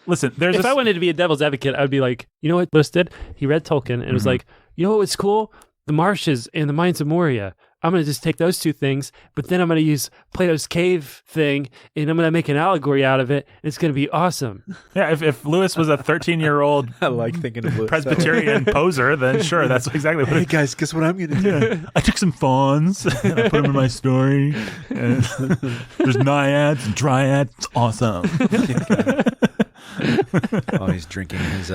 Listen, there's If a I wanted to be a devil's advocate, I would be like, you know what Lewis did? He read Tolkien and was like, you know what was cool? The marshes and the mines of Moria. I'm going to just take those two things, but then I'm going to use Plato's cave thing, and I'm going to make an allegory out of it, and it's going to be awesome. yeah. If Lewis was a 13-year-old I like thinking of Lewis. Presbyterian poser, then sure, that's exactly what Hey it guys, guess what I'm going to do? I took some fawns and I put them in my story. And there's naiads and dryads. It's awesome. Oh, he's drinking his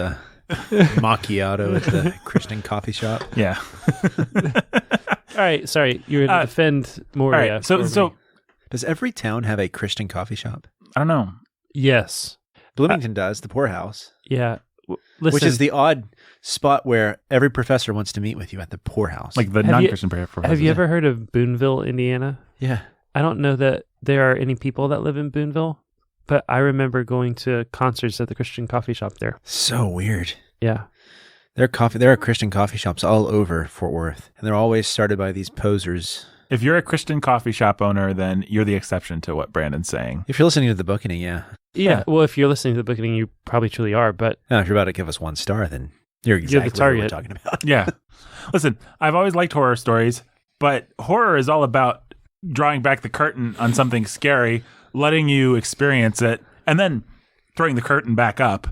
macchiato at the Christian coffee shop. Yeah. All right, sorry, you're going to defend All Moria. right. So Does every town have a Christian coffee shop? I don't know. yes. Bloomington does, the poorhouse. Yeah. Listen, Which is the odd spot where every professor wants to meet with you at the poorhouse. Like the Have you- non-Christian prayer for have you ever heard of Boonville, Indiana? yeah. I don't know that there are any people that live in Boonville, but I remember going to concerts at the Christian coffee shop there. So weird. Yeah. There are Christian coffee shops all over Fort Worth, and they're always started by these posers. If you're a Christian coffee shop owner, then you're the exception to what Brandon's saying. If you're listening to the Bookening, yeah. Yeah. Well, if you're listening to the Bookening, you probably truly are, but Now, if you're about to give us 1 star, then you're exactly what we're target. talking about. Yeah. Listen, I've always liked horror stories, but horror is all about drawing back the curtain on something scary, letting you experience it, and then throwing the curtain back up.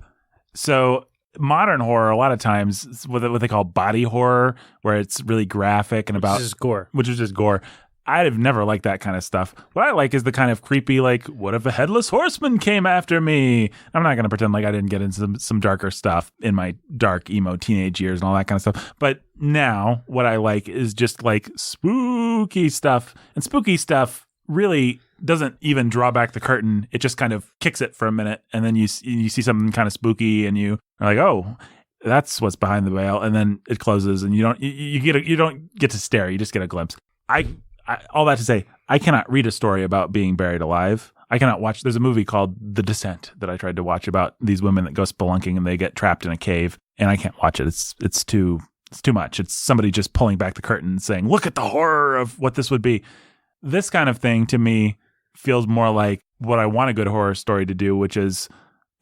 So modern horror, a lot of times, is what they call body horror, where it's really graphic and about this is gore. which is just gore. I've never liked that kind of stuff. What I like is the kind of creepy, like, what if a headless horseman came after me? I'm not going to pretend like I didn't get into some darker stuff in my dark emo teenage years and all that kind of stuff. But now what I like is just like spooky stuff. And spooky stuff really doesn't even draw back the curtain. It just kind of kicks it for a minute. And then you see something kind of spooky and you are like, oh, that's what's behind the veil, and then it closes, and you don't get to stare. You just get a glimpse. I all that to say, I cannot read a story about being buried alive. I cannot watch. There's a movie called The Descent that I tried to watch about these women that go spelunking and they get trapped in a cave, and I can't watch it. It's too much. It's somebody just pulling back the curtain and saying, "Look at the horror of what this would be." This kind of thing to me feels more like what I want a good horror story to do, which is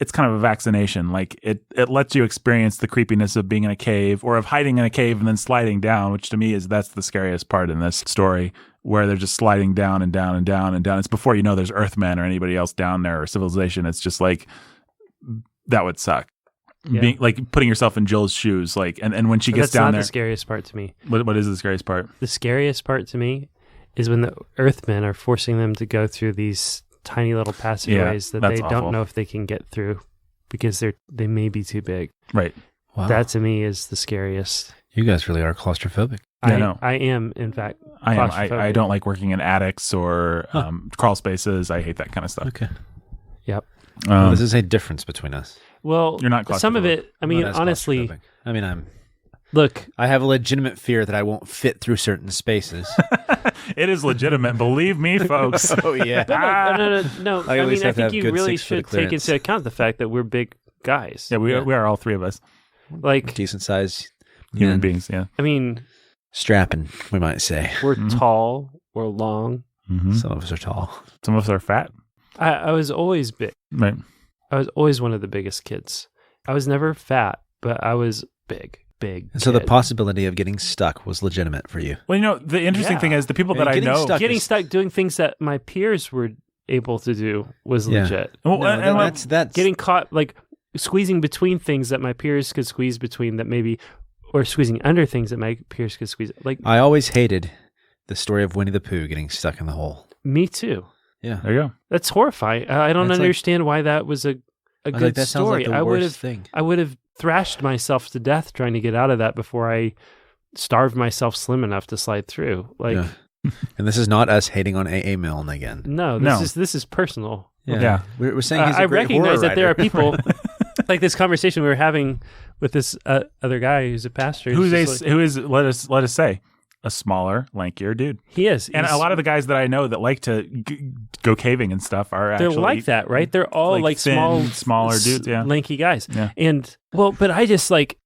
it's kind of a vaccination. Like it lets you experience the creepiness of being in a cave or of hiding in a cave and then sliding down, which to me that's the scariest part in this story, where they're just sliding down and down and down and down. It's before you know there's Earthmen or anybody else down there or civilization. It's just like, that would suck. Yeah. Being like putting yourself in Jill's shoes, like, and when she gets down there. That's not the scariest part to me. What is the scariest part? The scariest part to me is when the Earthmen are forcing them to go through these tiny little passageways that they awful. don't know if they can get through because they may be too big. Right. Wow. That to me is the scariest. You guys really are claustrophobic. Yeah, no. I am, in fact. I am. claustrophobic. I don't like working in attics or crawl spaces. I hate that kind of stuff. Okay. Yep. Well, this is a difference between us. Well, You're not some of it, I mean, Not as honestly, claustrophobic. I mean, look, I have a legitimate fear that I won't fit through certain spaces. It is legitimate, believe me, folks. Oh yeah. no. I I always mean, I have to think have you good really 6 foot should take clearance. into account the fact that we're big guys. Yeah, we Yeah. are all three of us Like, Decent sized human beings. Yeah. I mean, strapping, we might say. we're Mhm. tall, we're long. Mm-hmm. Some of us are tall. Some of us are fat. I was always big. Right. I was always one of the biggest kids. I was never fat, but I was big. And so the kid. possibility of getting stuck was legitimate for you. Well, the interesting Yeah. thing is the people And that I getting know. stuck Getting is- stuck doing things that my peers were able to do was Yeah. legit. Well, No, and that's Getting caught, like squeezing between things that my peers could squeeze between, that maybe, or squeezing under things that my peers could squeeze. Like I always hated the story of Winnie the Pooh getting stuck in the hole. me too. Yeah. there you go. That's horrifying. I don't That's like- understand why that was a I was good like, that sounds story. like the I would worst have thing. I would have thrashed myself to death trying to get out of that before I starved myself slim enough to slide through. Like, Yeah. And this is not us hating on A.A. Milne again. no, No. this is personal. Yeah. We're saying he's a I great recognize horror that there are writer. people like this conversation we were having with this other guy who's a pastor. Who just like- is let us say a smaller, lankier dude. he is, And a lot of the guys that I know that like to go caving and stuff are they're actually like that, right? They're all like thin, small, smaller dudes. Yeah. lanky guys. Yeah. And well, but I just like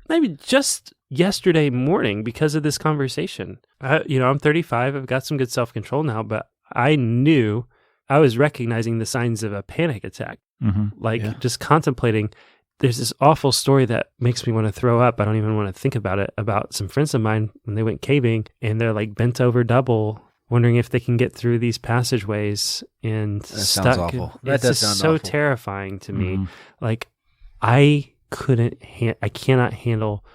maybe just yesterday morning because of this conversation. I'm 35. I've got some good self-control now, but I knew I was recognizing the signs of a panic attack. Mm-hmm. Like Yeah. just contemplating. There's this awful story that makes me want to throw up. I don't even want to think about it. About some friends of mine when they went caving and they're like bent over double, wondering if they can get through these passageways and That stuck. sounds awful. That It's does just sound so awful. terrifying to me. Mhm. Like I cannot handle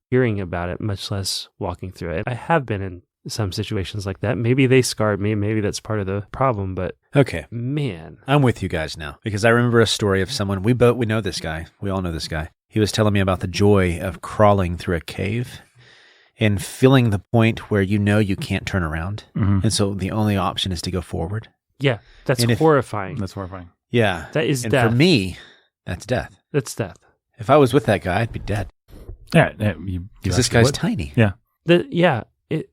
hearing about it, much less walking through it. I have been in some situations like that. Maybe they scarred me. Maybe that's part of the problem. But Okay. man, I'm with you guys now because I remember a story of someone we know this guy. We all know this guy. He was telling me about the joy of crawling through a cave and feeling the point where you know you can't turn around. Mm-hmm. And so the only option is to go forward. yeah, that's And if- horrifying. That's horrifying. Yeah. That is And death. for me, that's death. That's death. If I was with that guy, I'd be dead. Yeah. Because this guy's tiny. Yeah. Yeah.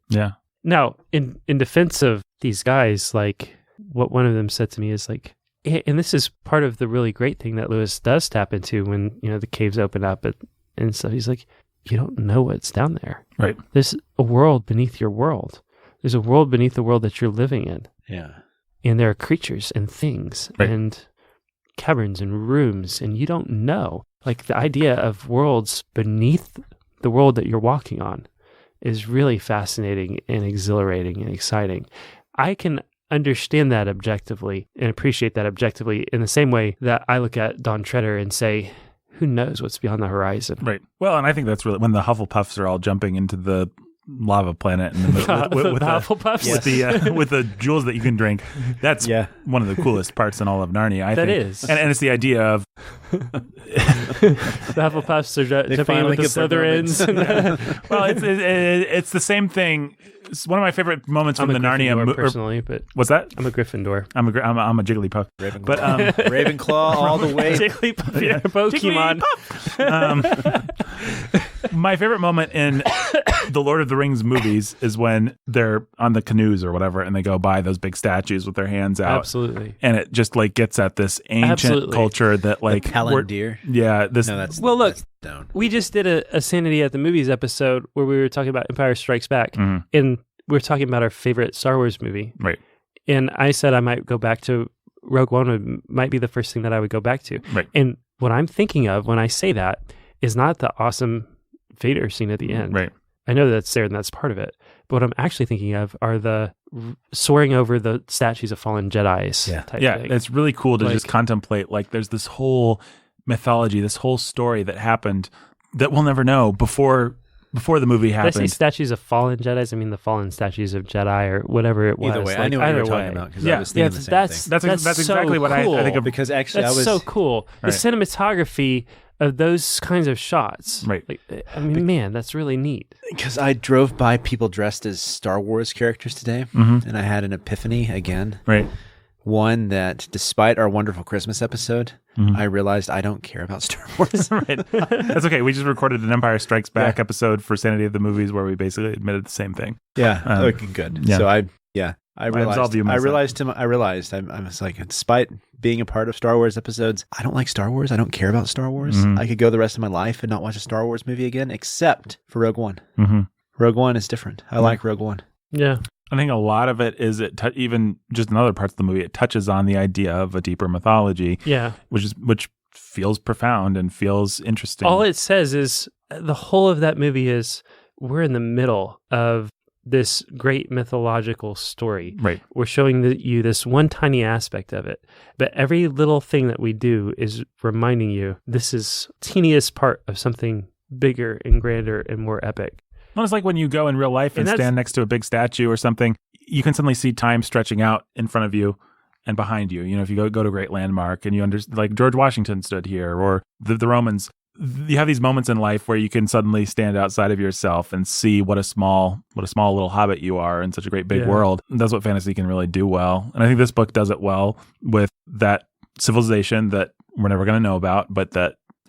Yeah. Now, in defense of these guys, like what one of them said to me is like, and this is part of the really great thing that Lewis does tap into when, the caves open up and stuff. He's like, you don't know what's down there. Right. There's a world beneath your world. There's a world beneath the world that you're living in. Yeah. And there are creatures and things Right. and caverns and rooms, and you don't know. Like the idea of worlds beneath the world that you're walking on is really fascinating and exhilarating and exciting. I can understand that objectively and appreciate that objectively in the same way that I look at Don Treader and say, who knows what's beyond the horizon? Right. Well, and I think that's really when the Hufflepuffs are all jumping into the lava planet in the middle with the Hufflepuffs. with the jewels that you can drink. That's one of the coolest parts in all of Narnia, I think. That is. And it's the idea of The Hufflepuffs are jumping in with the Slytherins. well, it's the same thing. It's one of my favorite moments from the Narnia personally, but what's that? I'm a Gryffindor. I'm a Jigglypuff. Ravenclaw. But Ravenclaw all the way. Jigglypuff, yeah, Pokemon. My favorite moment in the Lord of the Rings movies is when they're on the canoes or whatever, and they go by those big statues with their hands out. Absolutely. And it just like gets at this ancient culture that like Palantir. Yeah. Well, look, down. We just did a Sanity at the Movies episode where we were talking about Empire Strikes Back, and we were talking about our favorite Star Wars movie. Right. And I said I might go back to Rogue One. Might be the first thing that I would go back to. Right. And what I'm thinking of when I say that is not the awesome Vader scene at the end. Right. I know that's there and that's part of it. But what I'm actually thinking of are the soaring over the statues of fallen Jedis. Type thing. It's really cool to just contemplate. Like, there's this whole mythology, this whole story that happened that we'll never know before the movie happened. Did I say statues of fallen Jedis? I mean the fallen statues of Jedi or whatever it was. Either way, I knew what you were talking about because I was thinking the same thing. That's exactly what I think of. Because actually, that's so cool. Right. The cinematography of those kinds of shots. Right. Like, I mean, man, that's really neat. Because I drove by people dressed as Star Wars characters today, and I had an epiphany again. Right. One that, despite our wonderful Christmas episode, I realized I don't care about Star Wars. Right. That's okay. We just recorded an Empire Strikes Back episode for Sanity of the Movies where we basically admitted the same thing. Yeah. Okay, good. Yeah. So I realized. I was like, despite being a part of Star Wars episodes, I don't like Star Wars. I don't care about Star Wars. I could go the rest of my life and not watch a Star Wars movie again, except for Rogue One. Rogue One is different. I like Rogue One. Yeah. I think a lot of it is even just in other parts of the movie, it touches on the idea of a deeper mythology. Yeah. Which feels profound and feels interesting. All it says is the whole of that movie is we're in the middle of this great mythological story. Right. We're showing you this one tiny aspect of it, but every little thing that we do is reminding you this is teeniest part of something bigger and grander and more epic. Well, it's like when you go in real life and stand next to a big statue or something, you can suddenly see time stretching out in front of you and behind you. You know, if you go to a great landmark and you like George Washington stood here or the Romans, you have these moments in life where you can suddenly stand outside of yourself and see what a small little hobbit you are in such a great big world. And that's what fantasy can really do well. And I think this book does it well with that civilization that we're never going to know about,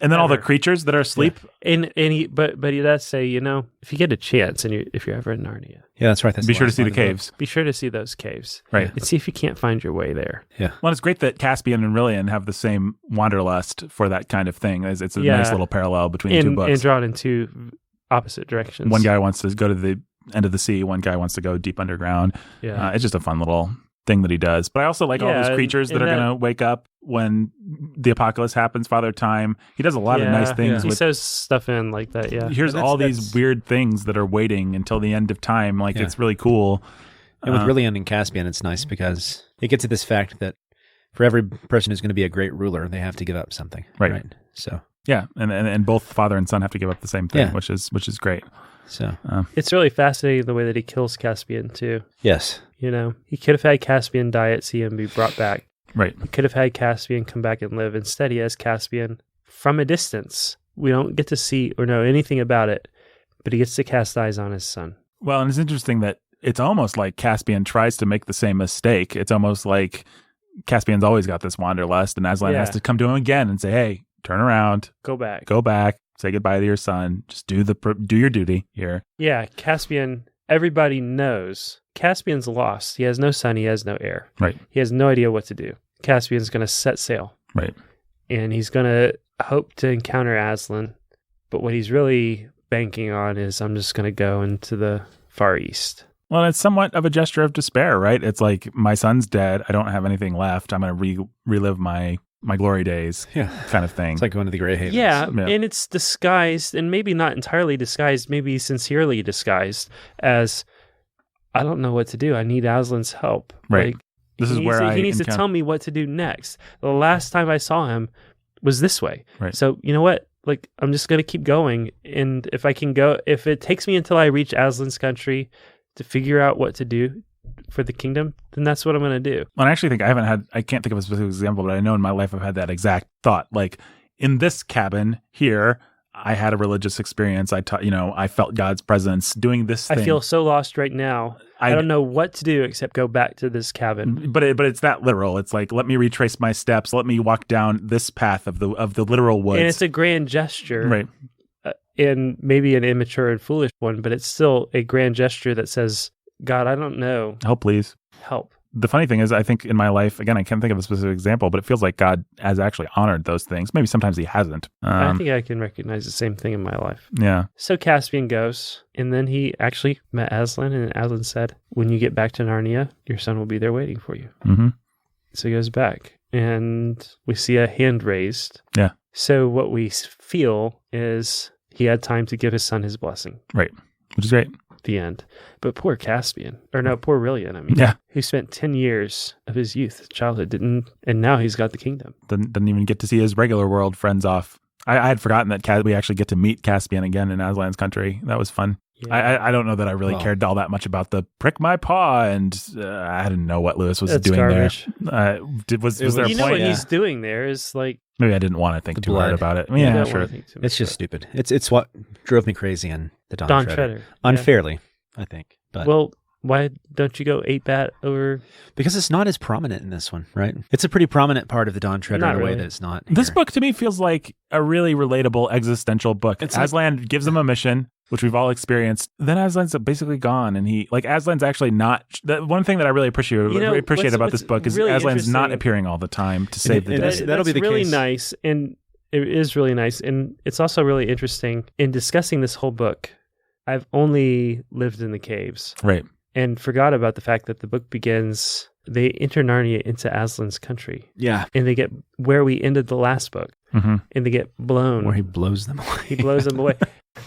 and then all the creatures that are asleep. Yeah. But he does say, if you get a chance and if you're ever in Narnia. Yeah, that's right. Be sure to see the caves. Be sure to see those caves. Right. And see if you can't find your way there. Yeah. Well, it's great that Caspian and Rillian have the same wanderlust for that kind of thing. It's a nice little parallel between the two books. And drawn in two opposite directions. One guy wants to go to the end of the sea. One guy wants to go deep underground. Yeah. It's just a fun little thing that he does. But I also like all those creatures that are going to wake up when the apocalypse happens, Father Time. He does a lot of nice things. He says stuff in like that, Here's all these weird things that are waiting until the end of time. Like, it's really cool. And with Rillian and Caspian, it's nice because it gets at this fact that for every person who's going to be a great ruler, they have to give up something. Right. So yeah, and both father and son have to give up the same thing, which is great. So it's really fascinating the way that he kills Caspian too. Yes. He could have had Caspian die at sea and be brought back. Right. He could have had Caspian come back and live. Instead, he has Caspian from a distance. We don't get to see or know anything about it, but he gets to cast eyes on his son. Well, and it's interesting that it's almost like Caspian tries to make the same mistake. It's almost like Caspian's always got this wanderlust, and Aslan has to come to him again and say, hey, turn around. Go back. Say goodbye to your son. Just do your duty here. Yeah, Caspian, everybody knows. Caspian's lost. He has no son. He has no heir. Right. He has no idea what to do. Caspian's going to set sail. Right. And he's going to hope to encounter Aslan. But what he's really banking on is, I'm just going to go into the Far East. Well, it's somewhat of a gesture of despair, right? It's like, my son's dead. I don't have anything left. I'm going to relive my glory days, kind of thing. It's like going to the Grey Havens. Yeah, and it's disguised, and maybe not entirely disguised, maybe sincerely disguised as, I don't know what to do. I need Aslan's help. Right. Like, this is where he needs to tell me what to do next. The last time I saw him was this way. Right. So, you know what? like, I'm just going to keep going. And if it takes me until I reach Aslan's country to figure out what to do for the kingdom, then that's what I'm going to do. Well, I actually think I can't think of a specific example, but I know in my life I've had that exact thought. Like in this cabin here, I had a religious experience. I felt God's presence doing this thing. I feel so lost right now. I don't know what to do except go back to this cabin. But it's that literal. It's like, let me retrace my steps. Let me walk down this path of the literal woods. And it's a grand gesture. Right. And maybe an immature and foolish one, but it's still a grand gesture that says, God, I don't know. Help, please. Help. The funny thing is, I think in my life, again, I can't think of a specific example, but it feels like God has actually honored those things. Maybe sometimes he hasn't. I think I can recognize the same thing in my life. Yeah. So Caspian goes, and then he actually met Aslan, and Aslan said, when you get back to Narnia, your son will be there waiting for you. Mm-hmm. So he goes back, and we see a hand raised. Yeah. So what we feel is he had time to give his son his blessing. Right. Which is great. The end. But poor Caspian, poor Aurelian, yeah, who spent 10 years of his youth, childhood, and now he's got the kingdom. Doesn't even get to see his regular world friends off. I had forgotten that we actually get to meet Caspian again in Aslan's country. That was fun. Yeah. I don't know that I really cared all that much about the prick my paw, and I didn't know what Lewis was doing garbage. There. Was there a point? You know what he's doing there is like... Maybe I didn't want to think too hard about it. Yeah, sure. It's just stupid. It's what drove me crazy in the Dawn Treader. Unfairly, I think. But well, why don't you go 8-bat over? Because it's not as prominent in this one, right? It's a pretty prominent part of the Dawn Treader in a way that it's not here. This book to me feels like a really relatable existential book. Aslan gives him a mission, which we've all experienced. Then Aslan's basically gone, and Aslan's actually not. One thing that I really appreciate about this book is really Aslan's not appearing all the time to save the day. That'll be the really case. Nice, and it is really nice, and it's also really interesting in discussing this whole book. I've only lived in the caves, right, and forgot about the fact that the book begins. They enter Narnia into Aslan's country, and they get where we ended the last book, and they get blown. Where he blows them away. He blows them away.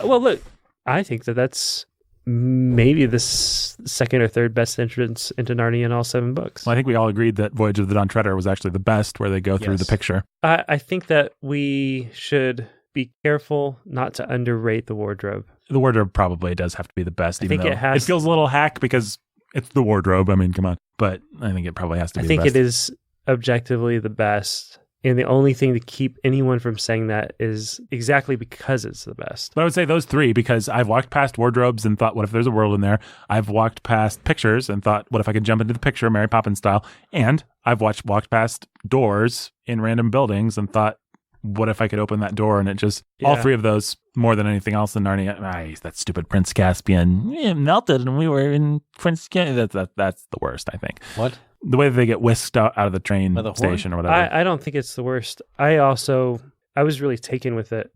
Well, look. I think that's maybe the second or third best entrance into Narnia in all 7 books. Well, I think we all agreed that Voyage of the Dawn Treader was actually the best, where they go through the picture. I think that we should be careful not to underrate the wardrobe. The wardrobe probably does have to be the best, even though it feels a little hack because it's the wardrobe. I mean, come on. But I think it probably has to be the best. I think it is objectively the best. And the only thing to keep anyone from saying that is exactly because it's the best. But I would say those 3, because I've walked past wardrobes and thought, what if there's a world in there? I've walked past pictures and thought, what if I could jump into the picture, Mary Poppins style? And I've walked past doors in random buildings and thought, what if I could open that door? And it just, all 3 of those, more than anything else in Narnia, that stupid Prince Caspian melted and we were in Prince Caspian. That's the worst, I think. What? The way that they get whisked out of the train station or whatever. I don't think it's the worst. I was really taken with it.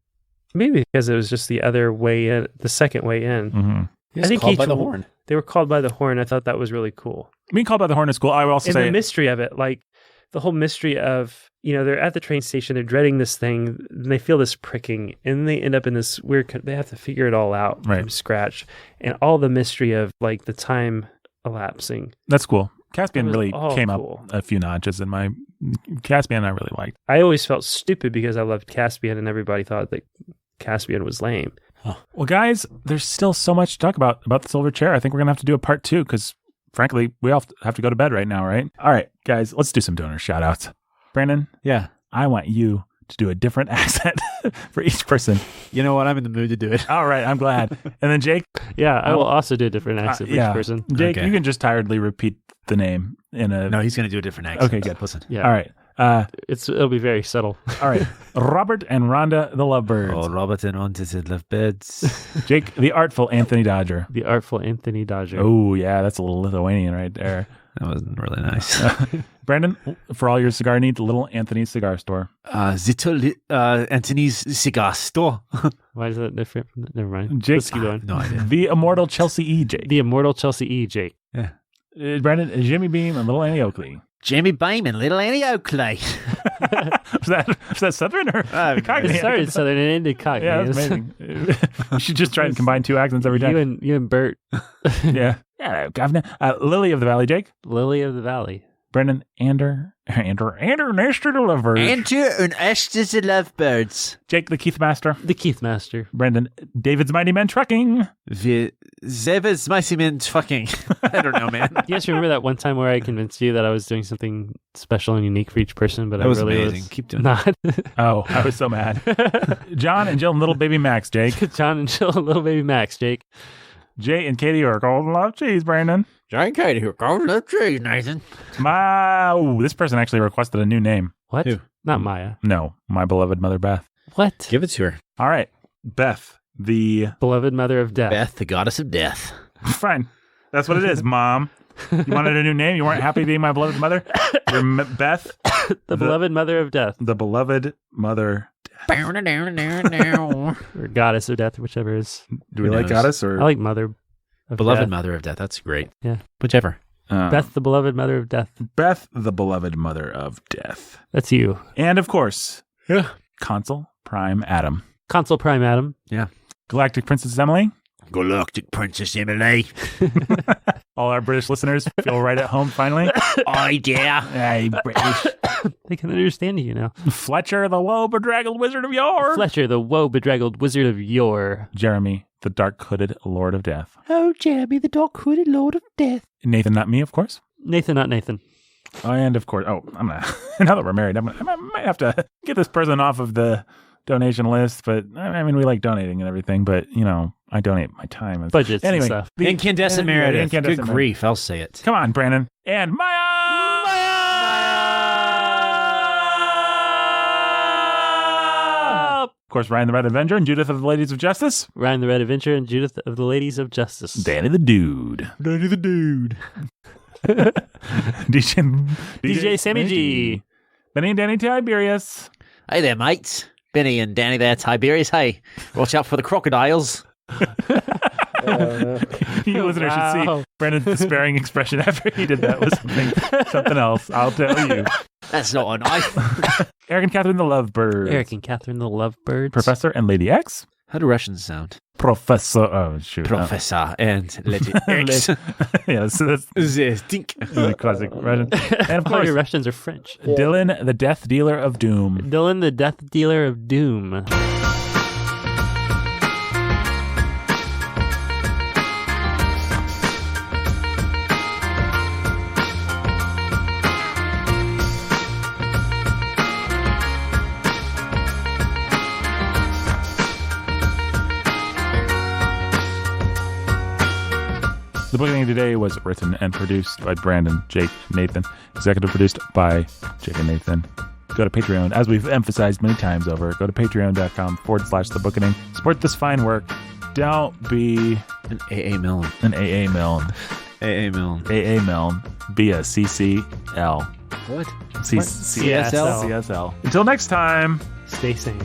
Maybe because it was just the other way in, the second way in. Mm-hmm. I think called by the horn. They were called by the horn. I thought that was really cool. Being called by the horn is cool. I would also say the mystery of it, like the whole mystery of, they're at the train station, they're dreading this thing, and they feel this pricking, and they end up in this weird, they have to figure it all out from scratch. And all the mystery of like the time elapsing. That's cool. Caspian really came cool. up a few notches in my Caspian. I really liked. I always felt stupid because I loved Caspian, and everybody thought that Caspian was lame. Huh. Well, guys, there's still so much to talk about the Silver Chair. I think we're gonna have to do a part 2 because, frankly, we all have to go to bed right now, right? All right, guys, let's do some donor shout outs. Brandon, I want you to do a different accent for each person. You know what? I'm in the mood to do it. All right, I'm glad. And then Jake? I will also do a different accent for each person. Jake, you can just tiredly repeat the name in a... No, he's going to do a different accent. Okay, good. Listen. Yeah. All right. It'll be very subtle. All right. Robert and Rhonda, the lovebirds. Oh, Robert and Rhonda, the lovebirds. Jake, the artful Anthony Dodger. The artful Anthony Dodger. Oh, yeah, that's a little Lithuanian right there. That wasn't really nice. Brandon, for all your cigar needs, Little Anthony's Cigar Store. Anthony's Cigar Store. Why is that different? Never mind. Jake, let's keep going. No idea. The immortal Chelsea E. Jake. The immortal Chelsea E. Jake. Yeah. Brandon, Jimmy Beam, and Little Annie Oakley. Jimmy Beam and Little Annie Oakley. was that Southern or Cockney? It started Southern and ended Cockney. Yeah, that's amazing. You should just try and combine 2 accents every time. You and Bert. Yeah. Yeah, Governor. Lily of the Valley, Jake. Lily of the Valley. Brendan Ander Nestor the Lovebird. Enter and Estes the Lovebirds. Jake the Keith Master. The Keith Master. Brendan David's Mighty Men Trucking. Zeva's Mighty Men Fucking. I don't know, man. You guys remember that one time where I convinced you that I was doing something special and unique for each person, but That I was really amazing. was Keep doing not. Oh, I was so mad. John and Jill and little baby Max, Jake. John and Jill and little baby Max, Jake. Jay and Katie are golden love cheese, Brandon. Giant Katie who called love trees, Nathan. This person actually requested a new name. What? Who? Not Maya. No, my beloved mother, Beth. What? Give it to her. All right, Beth, the... Beloved mother of death. Beth, the goddess of death. Fine. That's what it is, Mom. You wanted a new name? You weren't happy being my beloved mother? You're Beth. The beloved mother of death. The beloved mother. Or goddess of death, whichever is. Do we Who like knows? goddess or... I like mother of Beloved death. mother of death. That's great. Yeah. Whichever. Beth, the beloved mother of death. Beth, the beloved mother of death. That's you. And of course, Yeah. Consul Prime Adam. Consul Prime Adam. Yeah. Galactic Princess Emily. Galactic Princess Emily. All our British listeners feel right at home finally. I dare. Hey, British. They can understand you now. Fletcher, the woe-bedraggled wizard of yore. Fletcher, the woe-bedraggled wizard of yore. Jeremy, the dark-hooded lord of death. Oh, Jeremy, the dark-hooded lord of death. Nathan, not me, of course. Nathan, not Nathan. Oh, and of course, I'm gonna, now that we're married, I might have to get this person off of the donation list, but I mean, we like donating and everything, but I donate my time. Budgets anyway, and stuff. Incandescent Meredith. Incandescent Good Meredith. grief, I'll say it. Come on, Brandon. And Maya! Of course, Ryan the Red Avenger and Judith of the Ladies of Justice. Ryan the Red Adventure and Judith of the Ladies of Justice. Danny the Dude. Danny the Dude. DJ Sammy G. Benny and Danny Tiberius. Hey there, mates. Benny and Danny there, Tiberius. Hey, watch out for the crocodiles. You listeners should see Brandon's despairing expression after he did that was something else. I'll tell you. That's not a knife. Eric and Catherine the Lovebird. Eric and Catherine the Lovebirds. Professor and Lady X. How do Russians sound? Professor. Oh, shoot. Professor and Lady X. Yeah, so that's Stink. the classic Russian. And of All course, your Russians are French. Dylan, the Death Dealer of Doom. Dylan, the Death Dealer of Doom. The Bookening today was written and produced by Brandon, Jake, Nathan. Executive produced by Jake and Nathan. Go to Patreon. As we've emphasized many times over, go to patreon.com/The Bookening. Support this fine work. Don't be An AA Milne. an AA Milne. AA Milne. AA Milne. Be a CCL. What? CSL. CSL. CSL. Until next time. Stay sane.